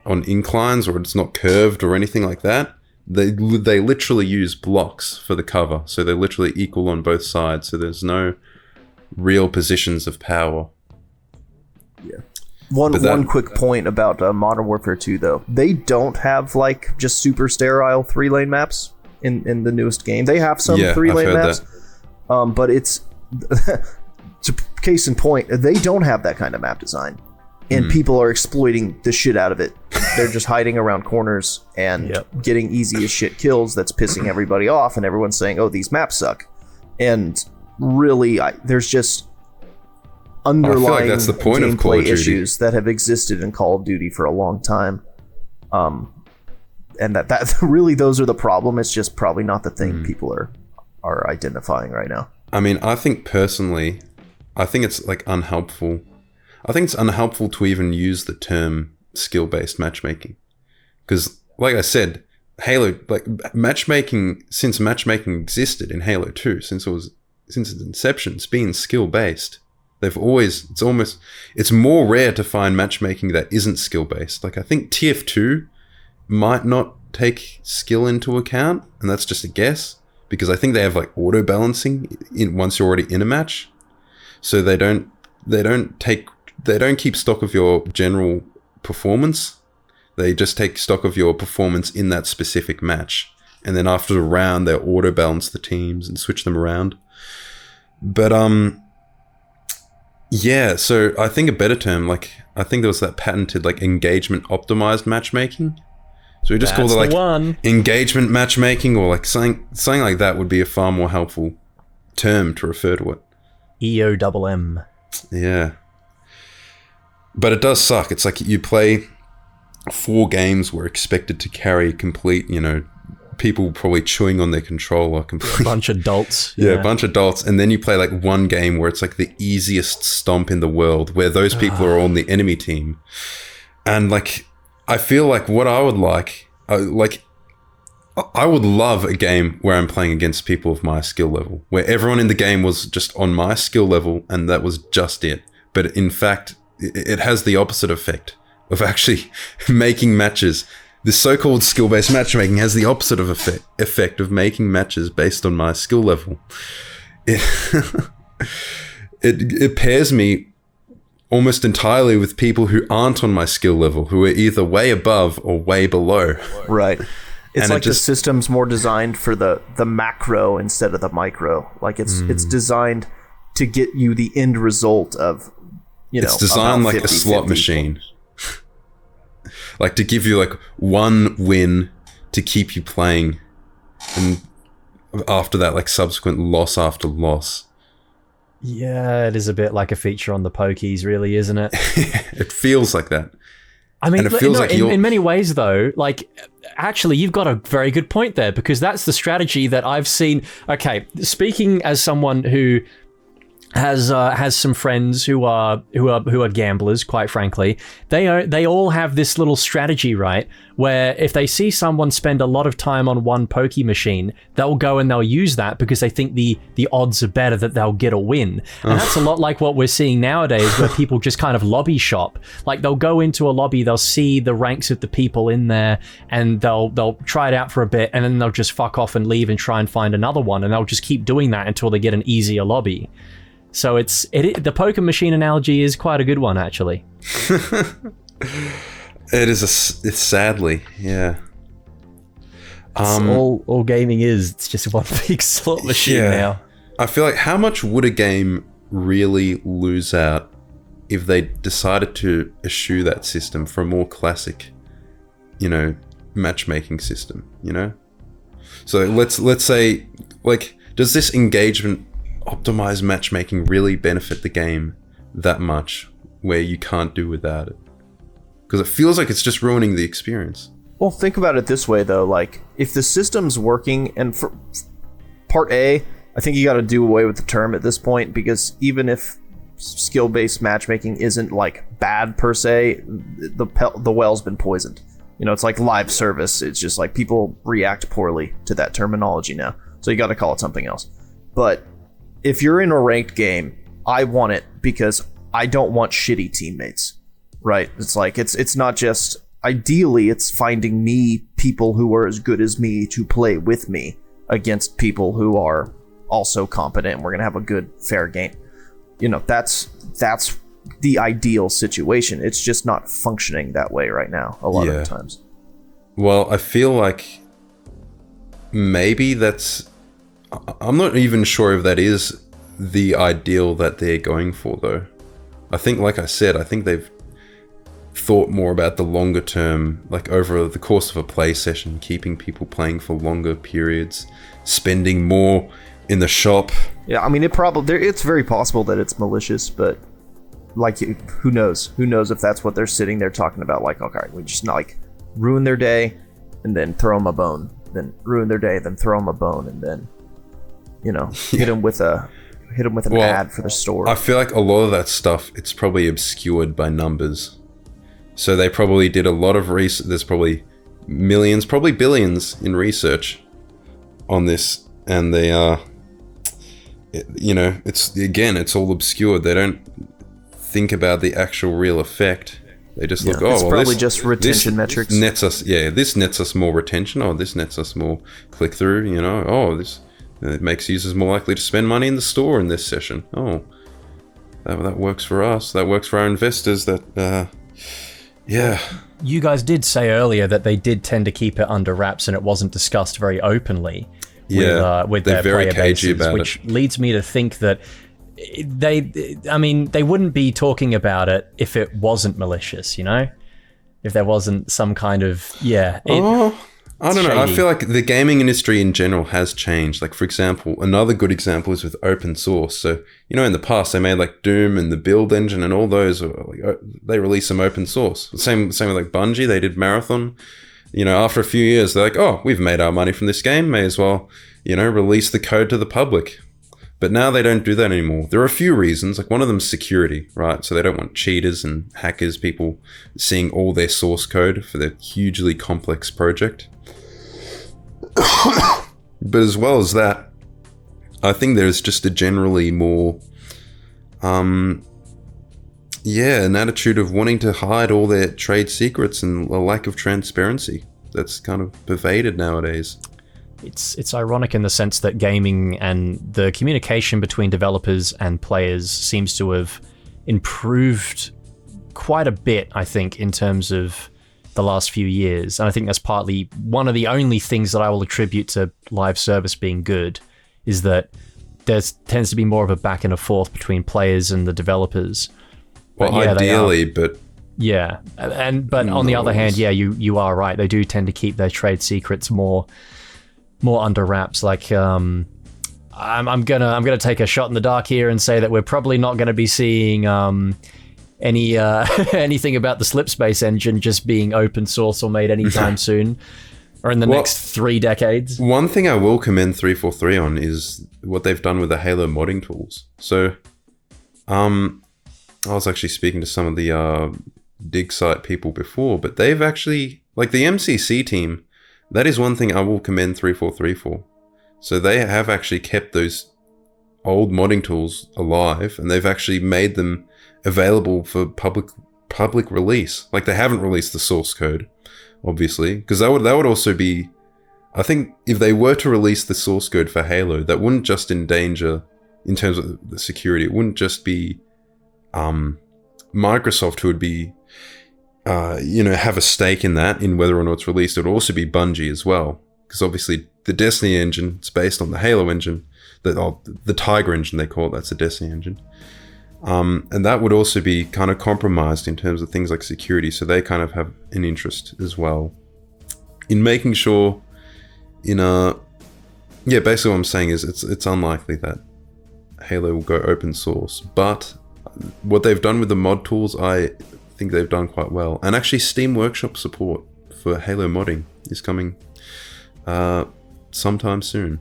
on inclines, or it's not curved or anything like that. They literally use blocks for the cover, so they're literally equal on both sides, so there's no real positions of power. One quick point about Modern Warfare 2, though. They don't have like just super sterile 3-lane maps in the newest game. They have some 3-lane maps, but it's case in point, they don't have that kind of map design, and people are exploiting the shit out of it. They're just hiding around corners and getting easy as shit kills. That's pissing everybody off, and everyone's saying, "Oh, these maps suck." And really, there's just underlying that's the point of Call of gameplay Duty. issues that have existed in Call of Duty for a long time. And that really those are the problem. It's just probably not the thing people are identifying right now. I mean, I think personally, I think it's like unhelpful. I think it's unhelpful to even use the term skill-based matchmaking. Because, like I said, Halo, like matchmaking, since matchmaking existed in Halo 2, since its inception, it's been skill-based. It's more rare to find matchmaking that isn't skill-based. Like, I think TF2 might not take skill into account, and that's just a guess, because I think they have like auto balancing once you're already in a match, so they don't keep stock of your general performance. They just take stock of your performance in that specific match, and then after the round they'll auto balance the teams and switch them around. But yeah, so I think a better term, like I think there was that patented like engagement optimized matchmaking. So we just call it like engagement matchmaking, or like something like that would be a far more helpful term to refer to it. EOMM. Yeah. But it does suck. It's like you play 4 games where expected to carry complete, people probably chewing on their controller completely. A bunch of adults. Yeah, a bunch of adults. And then you play like one game where it's like the easiest stomp in the world, where those people are on the enemy team. And like, I feel like what I would I would love a game where I'm playing against people of my skill level, where everyone in the game was just on my skill level and that was just it. But in fact, it has the opposite effect of actually making matches. This so-called skill-based matchmaking has the opposite of effect of making matches based on my skill level. It pairs me almost entirely with people who aren't on my skill level, who are either way above or way below. Right. It's like the system's more designed for the macro instead of the micro. Like it's designed to get you the end result of, it's designed like a slot machine. Like to give you like one win to keep you playing, and after that, like subsequent loss after loss. Yeah, it is a bit like a feature on the pokies, really, isn't it? It feels like that. I mean, in many ways, though, like, actually, you've got a very good point there, because that's the strategy that I've seen. Okay, speaking as someone who has some friends who are gamblers, quite frankly, they all have this little strategy, right, where if they see someone spend a lot of time on one pokey machine, they'll go and they'll use that because they think the odds are better that they'll get a win. And that's a lot like what we're seeing nowadays, where people just kind of lobby shop. Like they'll go into a lobby, they'll see the ranks of the people in there, and they'll try it out for a bit, and then they'll just fuck off and leave and try and find another one, and they'll just keep doing that until they get an easier lobby. So the poker machine analogy is quite a good one, actually. It's sadly, yeah. All gaming is. It's just one big slot machine now. I feel like, how much would a game really lose out if they decided to eschew that system for a more classic, matchmaking system, So let's say, like, does this engagement optimized matchmaking really benefit the game that much, where you can't do without it? Because it feels like it's just ruining the experience. Well, think about it this way, though. Like, if the system's working, and for part A, I think you got to do away with the term at this point, because even if skill-based matchmaking isn't like bad per se, the well's been poisoned. It's like live service. It's just like people react poorly to that terminology now. So you got to call it something else. But if you're in a ranked game, I want it because I don't want shitty teammates, right? It's like, it's not just, ideally, it's finding me people who are as good as me to play with me against people who are also competent, and we're going to have a good, fair game. That's the ideal situation. It's just not functioning that way right now, a lot of the times. Well, I feel like maybe I'm not even sure if that is the ideal that they're going for, though. I think, like I said, they've thought more about the longer term, like over the course of a play session, keeping people playing for longer periods, spending more in the shop. Yeah, I mean, it's very possible that it's malicious, but like, who knows? Who knows if that's what they're sitting there talking about? Like, okay, we just like ruin their day and then throw them a bone, then ruin their day, then throw them a bone, and then hit them with an ad for the store. I feel like a lot of that stuff, it's probably obscured by numbers. So they probably did a lot of research. There's probably millions, probably billions in research on this, and they it's all obscured. They don't think about the actual real effect. They just look, it's probably just retention metrics. This nets us more retention. Oh, this nets us more click through. This it makes users more likely to spend money in the store in this session. Oh, that works for us. That works for our investors. You guys did say earlier that they did tend to keep it under wraps and it wasn't discussed very openly with their player bases, which leads me to think that they wouldn't be talking about it if it wasn't malicious, if there wasn't some kind of I don't know. I feel like the gaming industry in general has changed. Like, for example, another good example is with open source. So, in the past, they made like Doom and the build engine and all those, they released some open source. Same with like Bungie. They did Marathon. After a few years, they're like, oh, we've made our money from this game. May as well, release the code to the public. But now they don't do that anymore. There are a few reasons. Like, one of them is security, right? So they don't want cheaters and hackers, people seeing all their source code for their hugely complex project. But as well as that, I think there's just a generally more, an attitude of wanting to hide all their trade secrets and a lack of transparency that's kind of pervaded nowadays. It's ironic in the sense that gaming and the communication between developers and players seems to have improved quite a bit, I think, in terms of the last few years. And I think that's partly one of the only things that I will attribute to live service being good, is that there tends to be more of a back and a forth between players and the developers. Well, ideally, but... Yeah, but on the other hand, you are right. They do tend to keep their trade secrets more under wraps. Like, I'm gonna take a shot in the dark here and say that we're probably not going to be seeing anything about the Slipspace engine just being open source or made anytime soon, or in the next 3 decades. One thing I will commend 343 on is what they've done with the Halo modding tools. So, I was actually speaking to some of the dig site people before, but they've actually, like the MCC team, that is one thing I will commend 343 for. So they have actually kept those old modding tools alive, and they've actually made them available for public release. Like, they haven't released the source code, obviously, because that would also be, I think, if they were to release the source code for Halo, that wouldn't just endanger, in terms of the security, it wouldn't just be Microsoft who would be have a stake in that, in whether or not it's released. It would also be Bungie as well, because obviously the Destiny engine is based on the Halo engine, the Tiger engine they call it. That's the Destiny engine. And that would also be kind of compromised in terms of things like security. So they kind of have an interest as well in making sure basically what I'm saying is it's unlikely that Halo will go open source, but what they've done with the mod tools, I think they've done quite well. And actually Steam Workshop support for Halo modding is coming sometime soon.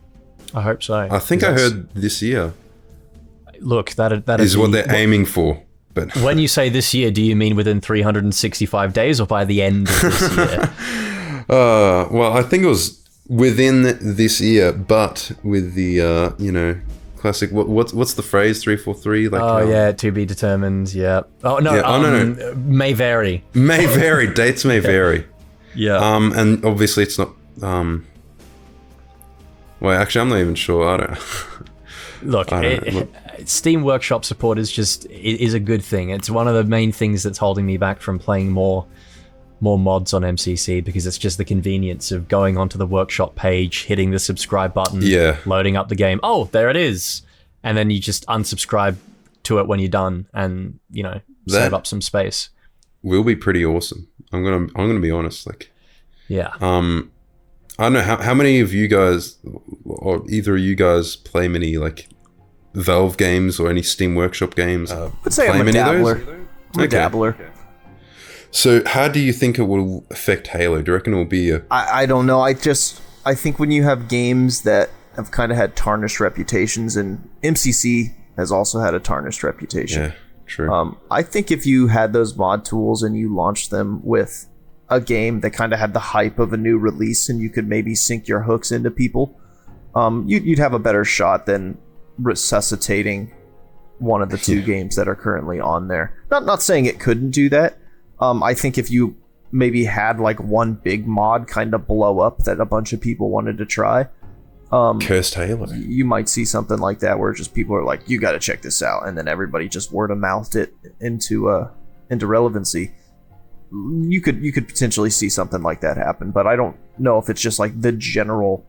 I hope so. I think I heard this year. Look, that is what they're aiming for. But when you say this year, do you mean within 365 days or by the end of this year? Well, I think it was within this year, but with the classic. What's the phrase 343? Like, to be determined. Yeah. Oh no. No. May vary. May vary. Dates may vary. Yeah. And obviously it's not. Well, actually, I'm not even sure. I don't. Look, Steam Workshop support is a good thing. It's one of the main things that's holding me back from playing more mods on MCC, because it's just the convenience of going onto the workshop page, hitting the subscribe button, loading up the game. Oh, there it is. And then you just unsubscribe to it when you're done, and save up some space. Will be pretty awesome. I'm gonna be honest. Like, yeah. I don't know how many of you guys, or either of you guys, play many like Valve games or any Steam Workshop games? I'd say I'm a dabbler. I'm a dabbler. Okay. So how do you think it will affect Halo? Do you reckon it will be a... I don't know. I think when you have games that have kind of had tarnished reputations, and MCC has also had a tarnished reputation. Yeah, true. I think if you had those mod tools and you launched them with a game that kind of had the hype of a new release, and you could maybe sink your hooks into people, you'd have a better shot than resuscitating one of the two games that are currently on there. Not saying it couldn't do that. I think if you maybe had like one big mod kind of blow up that a bunch of people wanted to try, Cursed Halo, you might see something like that where just people are like, you got to check this out, and then everybody just word of mouthed it into relevancy. You could potentially see something like that happen, but I don't know if it's just like the general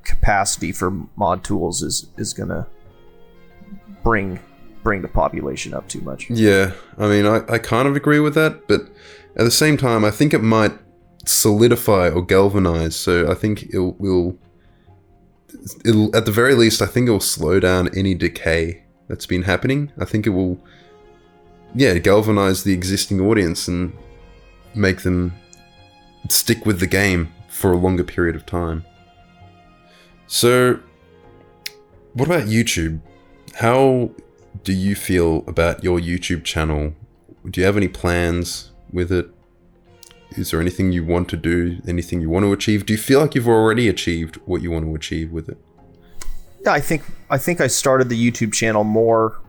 capacity for mod tools is gonna bring the population up titoo much. Yeah, I mean, I kind of agree with that, but at the same time, I think it might solidify or galvanize. So I think it'll at the very least, I think it will slow down any decay that's been happening. I think it will, galvanize the existing audience and make them stick with the game for a longer period of time. So, what about YouTube? How do you feel about your YouTube channel? Do you have any plans with it? Is there anything you want to do? Anything you want to achieve? Do you feel like you've already achieved what you want to achieve with it? Yeah, I think I started the YouTube channel more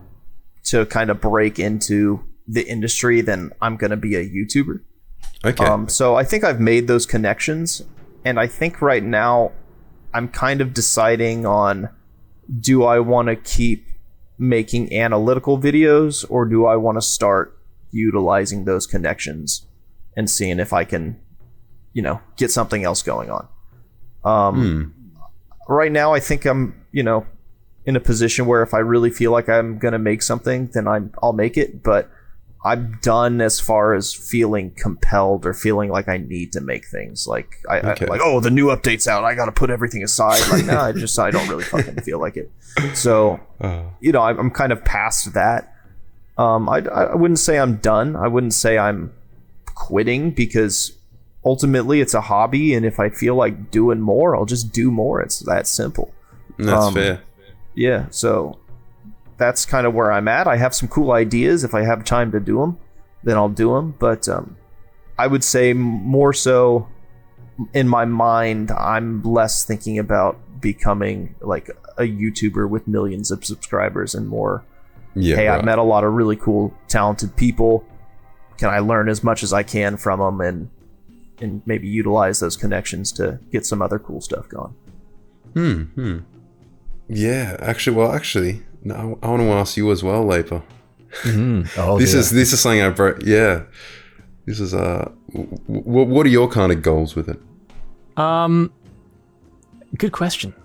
to kind of break into the industry than I'm going to be a YouTuber. Okay. So I think I've made those connections, and I think right now I'm kind of deciding on, do I want to keep making analytical videos, or do I want to start utilizing those connections and seeing if I can, get something else going on. Right now, I think I'm, in a position where if I really feel like I'm going to make something, then I'll make it. But I'm done as far as feeling compelled or feeling like I need to make things. Like, the new update's out, I got to put everything aside. Like, no, I don't really fucking feel like it. So, I'm kind of past that. I wouldn't say I'm done. I wouldn't say I'm quitting, because ultimately it's a hobby, and if I feel like doing more, I'll just do more. It's that simple. That's fair. Yeah, so that's kind of where I'm at. I have some cool ideas. If I have time to do them, then I'll do them. But I would say more so in my mind, I'm less thinking about becoming like a YouTuber with millions of subscribers and more. Yeah, hey, right. I've met a lot of really cool, talented people. Can I learn as much as I can from them and maybe utilize those connections to get some other cool stuff going? Yeah, actually, no, I want to ask you as well, Laper. Oh, this is something I broke. Yeah, this is what are your kind of goals with it? Good question.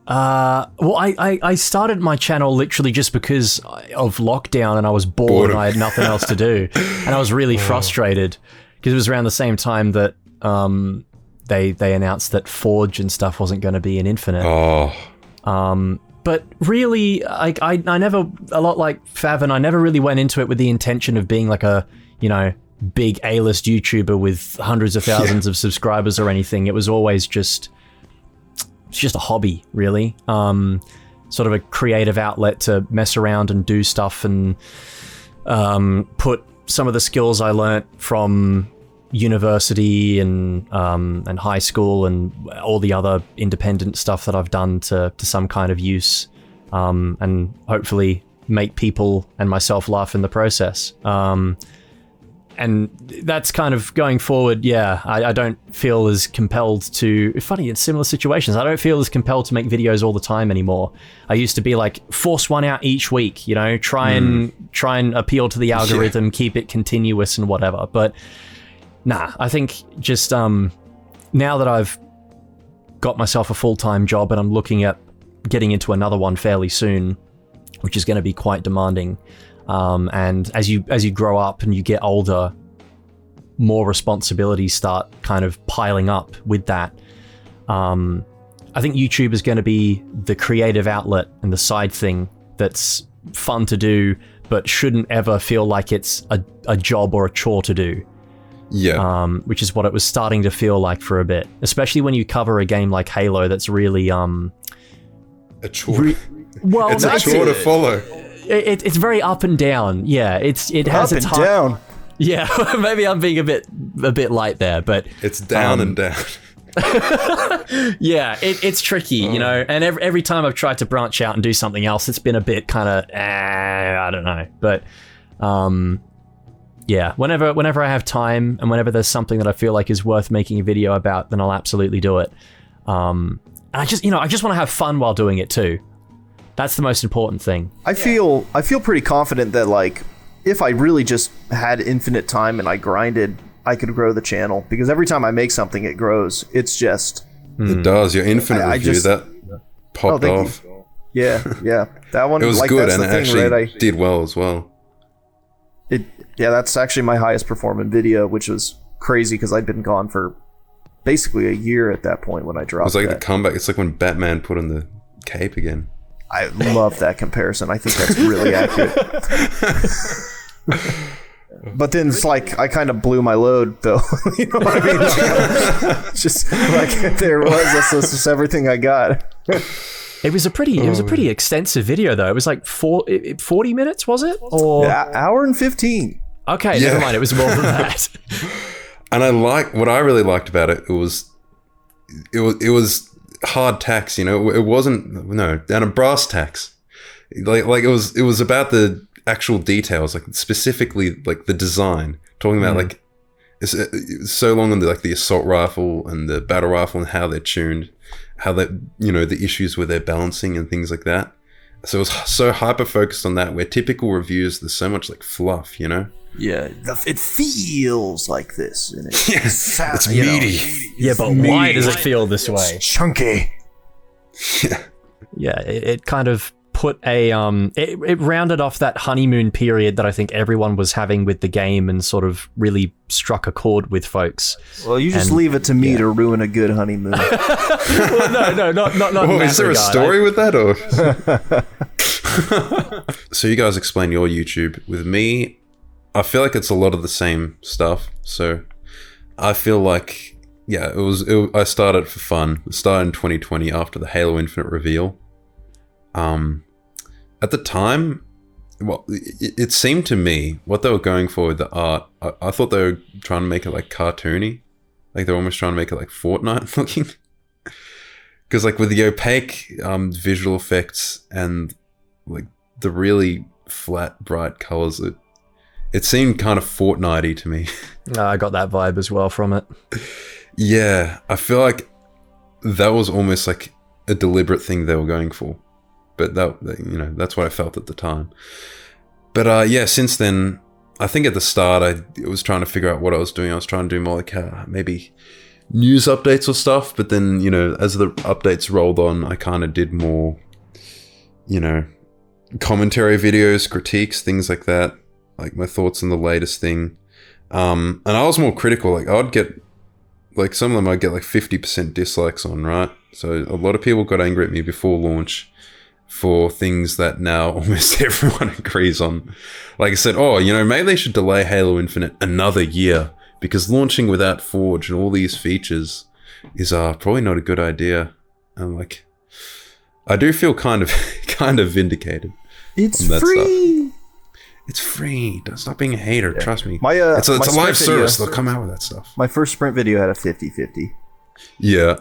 Well, I started my channel literally just because of lockdown, and I was bored and I had nothing else to do, and I was really frustrated because it was around the same time that they announced that Forge and stuff wasn't going to be in Infinite. But really, I never, a lot like Favyn, I never really went into it with the intention of being like a, big A-list YouTuber with hundreds of thousands of subscribers or anything. It was always just a hobby, really. Sort of a creative outlet to mess around and do stuff and put some of the skills I learnt from university and high school and all the other independent stuff that I've done to some kind of use, and hopefully make people and myself laugh in the process. And that's kind of going forward. Yeah, I don't feel as compelled to, funny, in similar situations, I don't feel as compelled to make videos all the time anymore. I used to be like, force one out each week, try and appeal to the algorithm, keep it continuous and whatever. But nah, I think just now that I've got myself a full-time job and I'm looking at getting into another one fairly soon, which is going to be quite demanding. And as you grow up and you get older, more responsibilities start kind of piling up with that. I think YouTube is going to be the creative outlet and the side thing that's fun to do, but shouldn't ever feel like it's a job or a chore to do. Yeah. Which is what it was starting to feel like for a bit, especially when you cover a game like Halo that's really a chore. Well, it's a chore to follow. It's very up and down. Yeah, it has Up its and down. Yeah, maybe I'm being a bit light there, but It's down and down. yeah, it's tricky, you know. And every time I've tried to branch out and do something else, it's been a bit kind of I don't know. But yeah, whenever I have time and whenever there's something that I feel like is worth making a video about, then I'll absolutely do it. And I just want to have fun while doing it too. That's the most important thing. I feel pretty confident that like if I really just had infinite time and I grinded, I could grow the channel, because every time I make something, it grows. It's just It does. Your infinite review that popped off. Yeah, that one. It was like, good, that's and the it thing, actually right? did well as well. Yeah, that's actually my highest performing video, which was crazy because I'd been gone for basically a year at that point when I dropped. It was like that. the comeback. It's like when Batman put on the cape again. I love that comparison. I think that's really accurate. But then it's like I kind of blew my load, though. You know what I mean? Just like there it was. That's just everything I got. It was a pretty extensive video though. It was like 40 minutes, was it? Or hour and 15. Okay, never mind. It was more than that. And what I really liked about it. It was hard tacks. You know, it wasn't down a brass tacks. Like it was about the actual details, like specifically like the design. Talking about like it's so long on the assault rifle and the battle rifle and how they're tuned, how that the issues with their balancing and things like that. So it was so hyper focused on that, where typical reviews there's so much like fluff, you know. Yeah, it feels like this, and it's meaty. Yeah, but why does it feel this way? Chunky. Yeah, it kind of put it rounded off that honeymoon period that I think everyone was having with the game, and sort of really struck a chord with folks. Well, you just leave it to me to ruin a good honeymoon. Well, no, not. Oh, is there a story with that, or? So you guys explain your YouTube. With me, I feel like it's a lot of the same stuff. So I feel like, I started for fun. It started in 2020 after the Halo Infinite reveal. At the time, well, it seemed to me what they were going for with the art, I thought they were trying to make it like cartoony. Like they're almost trying to make it like Fortnite looking. Because like with the opaque visual effects and like the really flat, bright colors, it seemed kind of Fortnite-y to me. I got that vibe as well from it. Yeah, I feel like that was almost like a deliberate thing they were going for. But that's what I felt at the time. But since then, I think at the start I was trying to figure out what I was doing. I was trying to do more like maybe news updates or stuff. But then, as the updates rolled on, I kind of did more, commentary videos, critiques, things like that. Like my thoughts on the latest thing. And I was more critical. Like I'd get, like some of them I'd get like 50% dislikes on, right? So a lot of people got angry at me before launch for things that now almost everyone agrees on. Like I said, maybe they should delay Halo Infinite another year, because launching without Forge and all these features is probably not a good idea. And like, I do feel kind of vindicated. It's on that free. Stuff. It's free. Don't stop being a hater. Trust me. It's a live service. They'll come out with that stuff. My first sprint video had a 50-50. Yeah.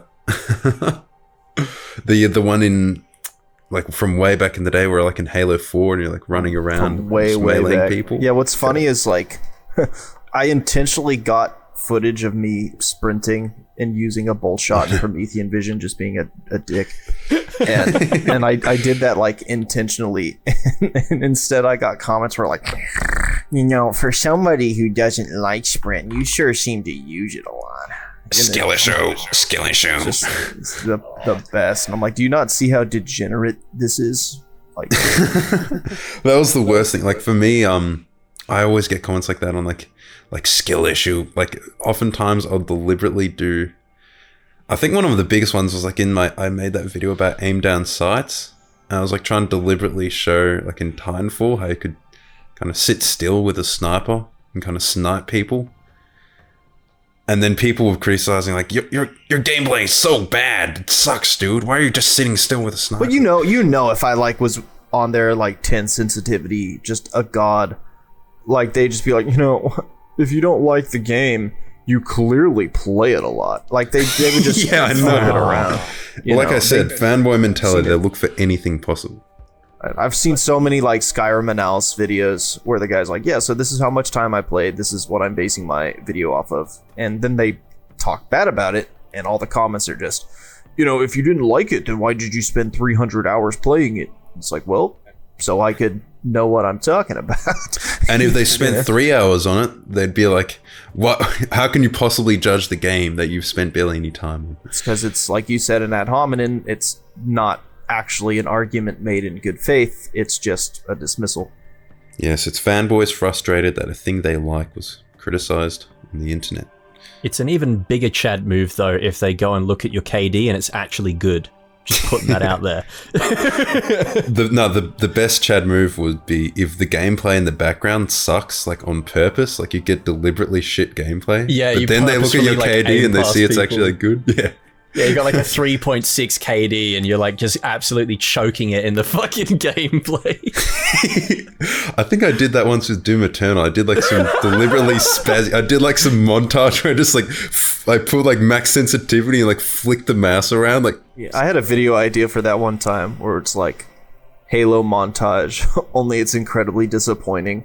The one in, like, from way back in the day, where like in Halo 4 and you're like running around From way back. people. Yeah, what's funny is like I intentionally got footage of me sprinting and using a bolt shot in Promethean Vision, just being a dick. And I did that like intentionally. And instead I got comments where like, for somebody who doesn't like sprint, you sure seem to use it a lot. Skill issue. Just it's the best. And I'm like, do you not see how degenerate this is? Like, that was the worst thing. Like for me, I always get comments like that on like skill issue. Like oftentimes I'll deliberately do, I think one of the biggest ones was like I made that video about aim down sights. And I was like trying to deliberately show like in Titanfall how you could kind of sit still with a sniper and kind of snipe people. And then people were criticizing like your gameplay is so bad. It sucks, dude. Why are you just sitting still with a sniper? But you know if I like was on their like 10 sensitivity, just a god, like they just be like, if you don't like the game, you clearly play it a lot. Like they would just yeah, I know. it around. Well, like I said, fanboy mentality. They look for anything possible. I've seen so many like Skyrim analysis videos where the guy's like, yeah, so this is how much time I played. This is what I'm basing my video off of. And then they talk bad about it. And all the comments are just, if you didn't like it, then why did you spend 300 hours playing it? It's like, well, so I could know what I'm talking about. And if they spent 3 hours on it, they'd be like, what? How can you possibly judge the game that you've spent barely any time on? It's because it's like you said in ad hominem, it's not actually an argument made in good faith. It's just a dismissal. Yes, it's fanboys frustrated that a thing they like was criticized on the internet. It's an even bigger Chad move though if they go and look at your KD and it's actually good. Just putting that out there. The best Chad move would be if the gameplay in the background sucks, like on purpose, like you get deliberately shit gameplay. Yeah, but then they look at your KD and they see it's actually like good. Yeah. Yeah, you got like a 3.6 KD and you're like just absolutely choking it in the fucking gameplay. I think I did that once with Doom Eternal. I did like some deliberately I did like some montage where I just like I put like max sensitivity and like flick the mouse around. Like, yeah, I had a video idea for that one time where it's like Halo montage, only it's incredibly disappointing.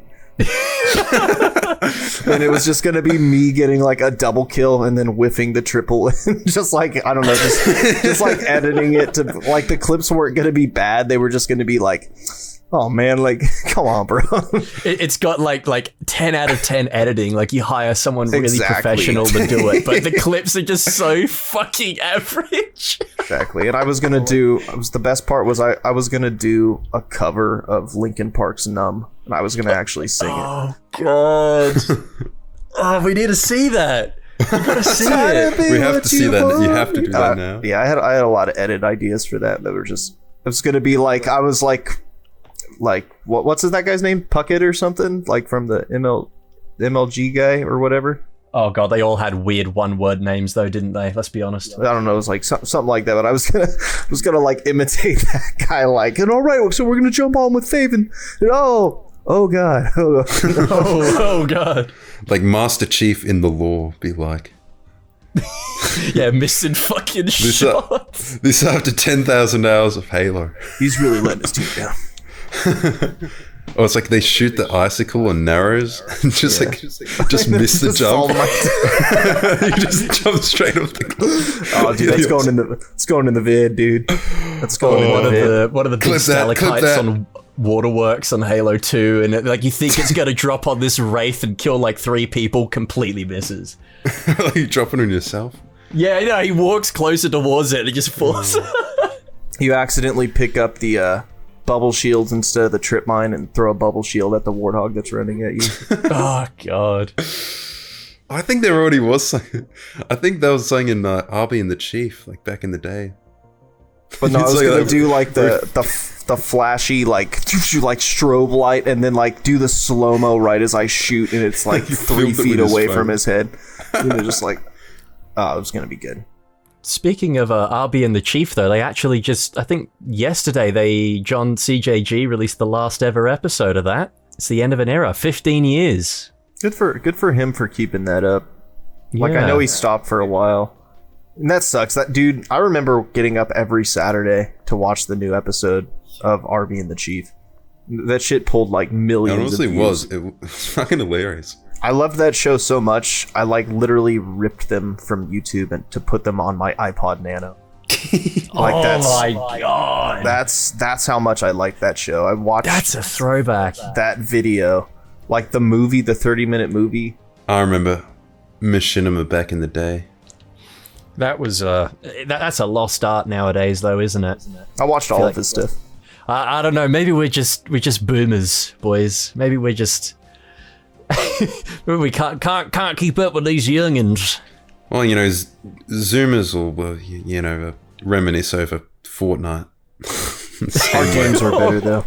And it was just gonna be me getting like a double kill and then whiffing the triple and just like I don't know, just like editing it to like the clips weren't gonna be bad. They were just gonna be like, oh man, like come on, bro. It's got like 10 out of 10 editing. Like you hire someone really professional to do it, but the clips are just so fucking average. Exactly. And I was the best part was I was gonna do a cover of Linkin Park's Numb, and I was gonna actually sing it. Oh god. Oh, we need to see that. We gotta see it. We have to see that. You have to do that now. Yeah, I had a lot of edit ideas for that were just it was gonna be like I was like what's that guy's name? Puckett or something? Like from the MLG guy or whatever. Oh god, they all had weird one-word names though, didn't they? Let's be honest. I don't know, it was like something like that, but I was gonna like imitate that guy like, and all right, so we're gonna jump on with Favyn. And oh god. oh god. Like Master Chief in the lore be like. Yeah, missing fucking shots. This after 10,000 hours of Halo. He's really letting his team down. Oh, it's like they shoot the icicle on narrows and just miss the jump. You just jump straight off the cliff. Oh, dude, that's going in the vid, dude. That's going in the vid. One of the big stalactites on Waterworks on Halo 2, and like you think it's gonna drop on this Wraith and kill like 3 people, completely misses. Like you dropping on yourself? Yeah, he walks closer towards it and it just falls. You accidentally pick up the bubble shields instead of the trip mine and throw a bubble shield at the warthog that's running at you. Oh god. I think there already was something. I think that was something in Arby and the Chief, like back in the day. But no, I was gonna do like the flashy like strobe light and then like do the slow-mo right as I shoot and it's like 3 feet away from his head. You know, just like it was gonna be good. Speaking of RB and the Chief, though, they actually just, I think yesterday, John CJG released the last ever episode of that. It's the end of an era, 15 years. Good for him for keeping that up. Like, I know he stopped for a while. And that sucks. That dude, I remember getting up every Saturday to watch the new episode of RB and the Chief. That shit pulled like millions of views. It was fucking hilarious. I loved that show so much, I like literally ripped them from YouTube and to put them on my iPod Nano. Like my god. That's how much I liked that show. I watched That's a throwback. That video. Like the movie, the 30-minute movie. I remember Machinima back in the day. That was that's a lost art nowadays though, isn't it? I watched all of his stuff. I don't know, maybe we're just boomers, boys. Maybe we're just we can't keep up with these youngins. Well, Zoomers will, reminisce over Fortnite. Our games were better though.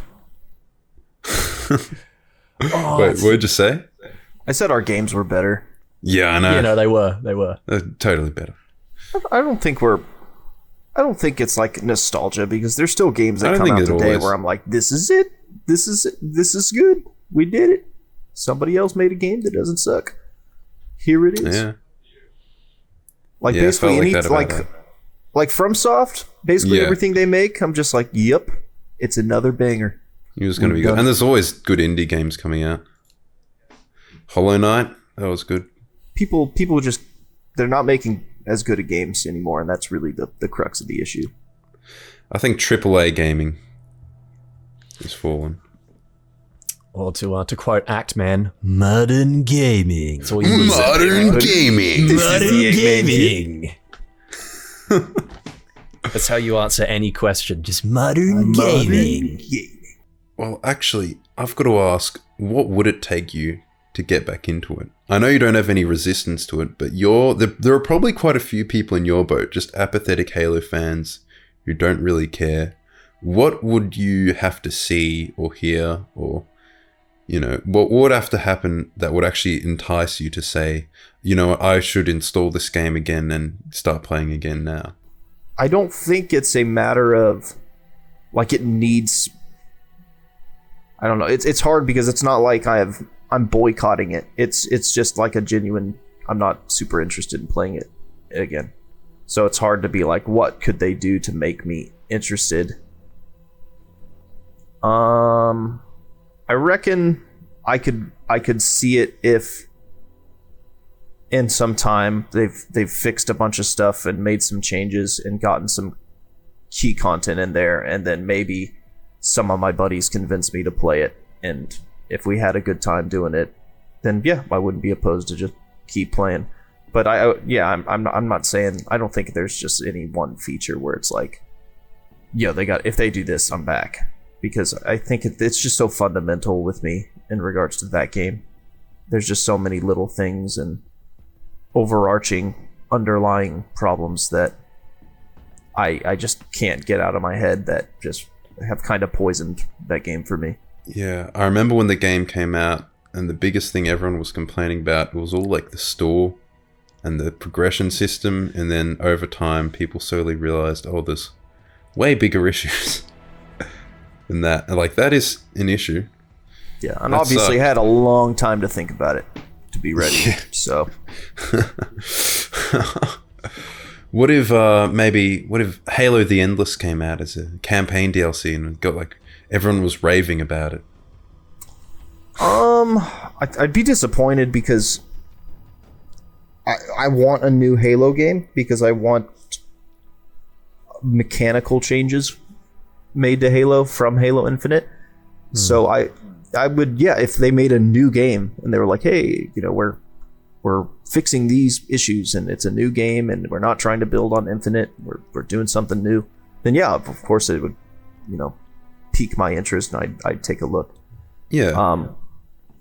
Wait, what did you say? I said our games were better. Yeah, I know. They were. They're totally better. I don't think it's like nostalgia, because there's still games that come out today where I'm like, this is it. This is good. We did it. Somebody else made a game that doesn't suck. Here it is. Yeah. Like basically like FromSoft, basically everything they make, I'm just like, yep, it's another banger. It was going to be good. And there's always good indie games coming out. Hollow Knight, that was good. People just, they're not making as good of games anymore, and that's really the crux of the issue. I think AAA gaming has fallen. Or to quote Actman, modern gaming. That's all you need. Modern gaming. Modern gaming. That's how you answer any question. Just modern gaming. Well, actually, I've got to ask, what would it take you to get back into it? I know you don't have any resistance to it, but there are probably quite a few people in your boat, just apathetic Halo fans who don't really care. What would you have to see or hear, or what would have to happen that would actually entice you to say, I should install this game again and start playing again now? I don't think it's a matter of like it needs. I don't know. It's hard because it's not like I'm boycotting it. It's just like a genuine. I'm not super interested in playing it again. So it's hard to be like, what could they do to make me interested? I reckon I could see it if in some time they've fixed a bunch of stuff and made some changes and gotten some key content in there, and then maybe some of my buddies convinced me to play it, and if we had a good time doing it, then yeah, I wouldn't be opposed to just keep playing. But I'm not saying, I don't think there's just any one feature where it's like, if they do this, I'm back. Because I think it's just so fundamental with me in regards to that game. There's just so many little things and overarching underlying problems that I just can't get out of my head that just have kind of poisoned that game for me. Yeah, I remember when the game came out, and the biggest thing everyone was complaining about was all like the store and the progression system, and then over time people slowly realized, there's way bigger issues than that. Like, that is an issue. Yeah, and obviously had a long time to think about it to be ready. Yeah. So what if Halo the Endless came out as a campaign DLC and got like everyone was raving about it? I'd be disappointed because I want a new Halo game, because I want mechanical changes made to Halo from Halo Infinite. So I would, if they made a new game and they were like, hey, we're fixing these issues and it's a new game and we're not trying to build on Infinite, we're doing something new, then yeah, of course it would, pique my interest and I'd take a look. Yeah.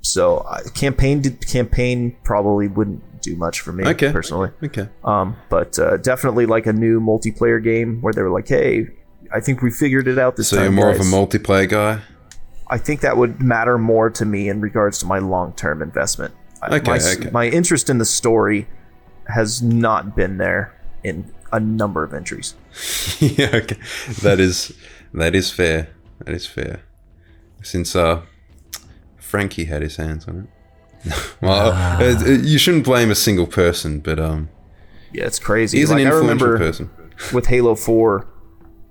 So campaign probably wouldn't do much for me personally. Okay. But definitely like a new multiplayer game where they were like, hey, I think we figured it out this time. So you're more guys. of a multiplayer guy? I think that would matter more to me in regards to my long-term investment. My interest in the story has not been there in a number of entries. Yeah, okay. That is fair. That is fair. Since Frankie had his hands on it. Well, you shouldn't blame a single person, but yeah, it's crazy. He's an influential person. With Halo 4,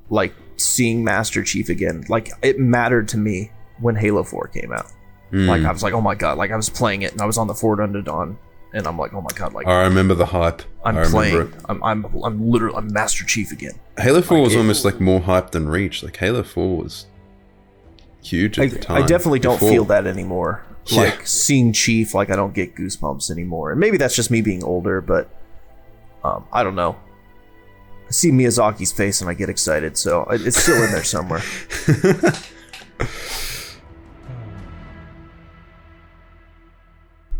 like seeing Master Chief again, like it mattered to me when Halo 4 came out. Like I was like, oh my god, like I was playing it and I was on the Forerunner Dawn and I'm like, oh my god, like I remember the hype. I'm playing. I'm literally Master Chief again. Halo 4 was almost like more hype than Reach. Like Halo 4 was huge at the time. I definitely don't feel that anymore. Like seeing Chief, like I don't get goosebumps anymore. And maybe that's just me being older, but I don't know. I see Miyazaki's face and I get excited, so it's still in there somewhere.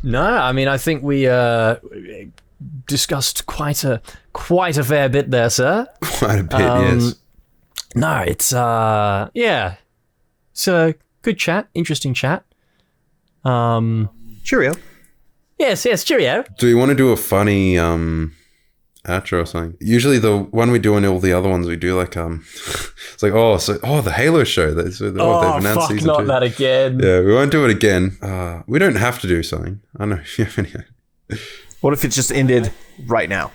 No, I mean, I think we discussed quite a fair bit there, sir. Quite a bit, yes. No, it's it's a good chat, interesting chat. Cheerio. Yes, cheerio. Do you want to do a funny outro or something? Usually the one we do in all the other ones, we do like it's like the Halo show. They've announced fuck, season not 2. that again. Yeah, we won't do it again. We don't have to do something. I don't know if you have any. What if it just ended right now?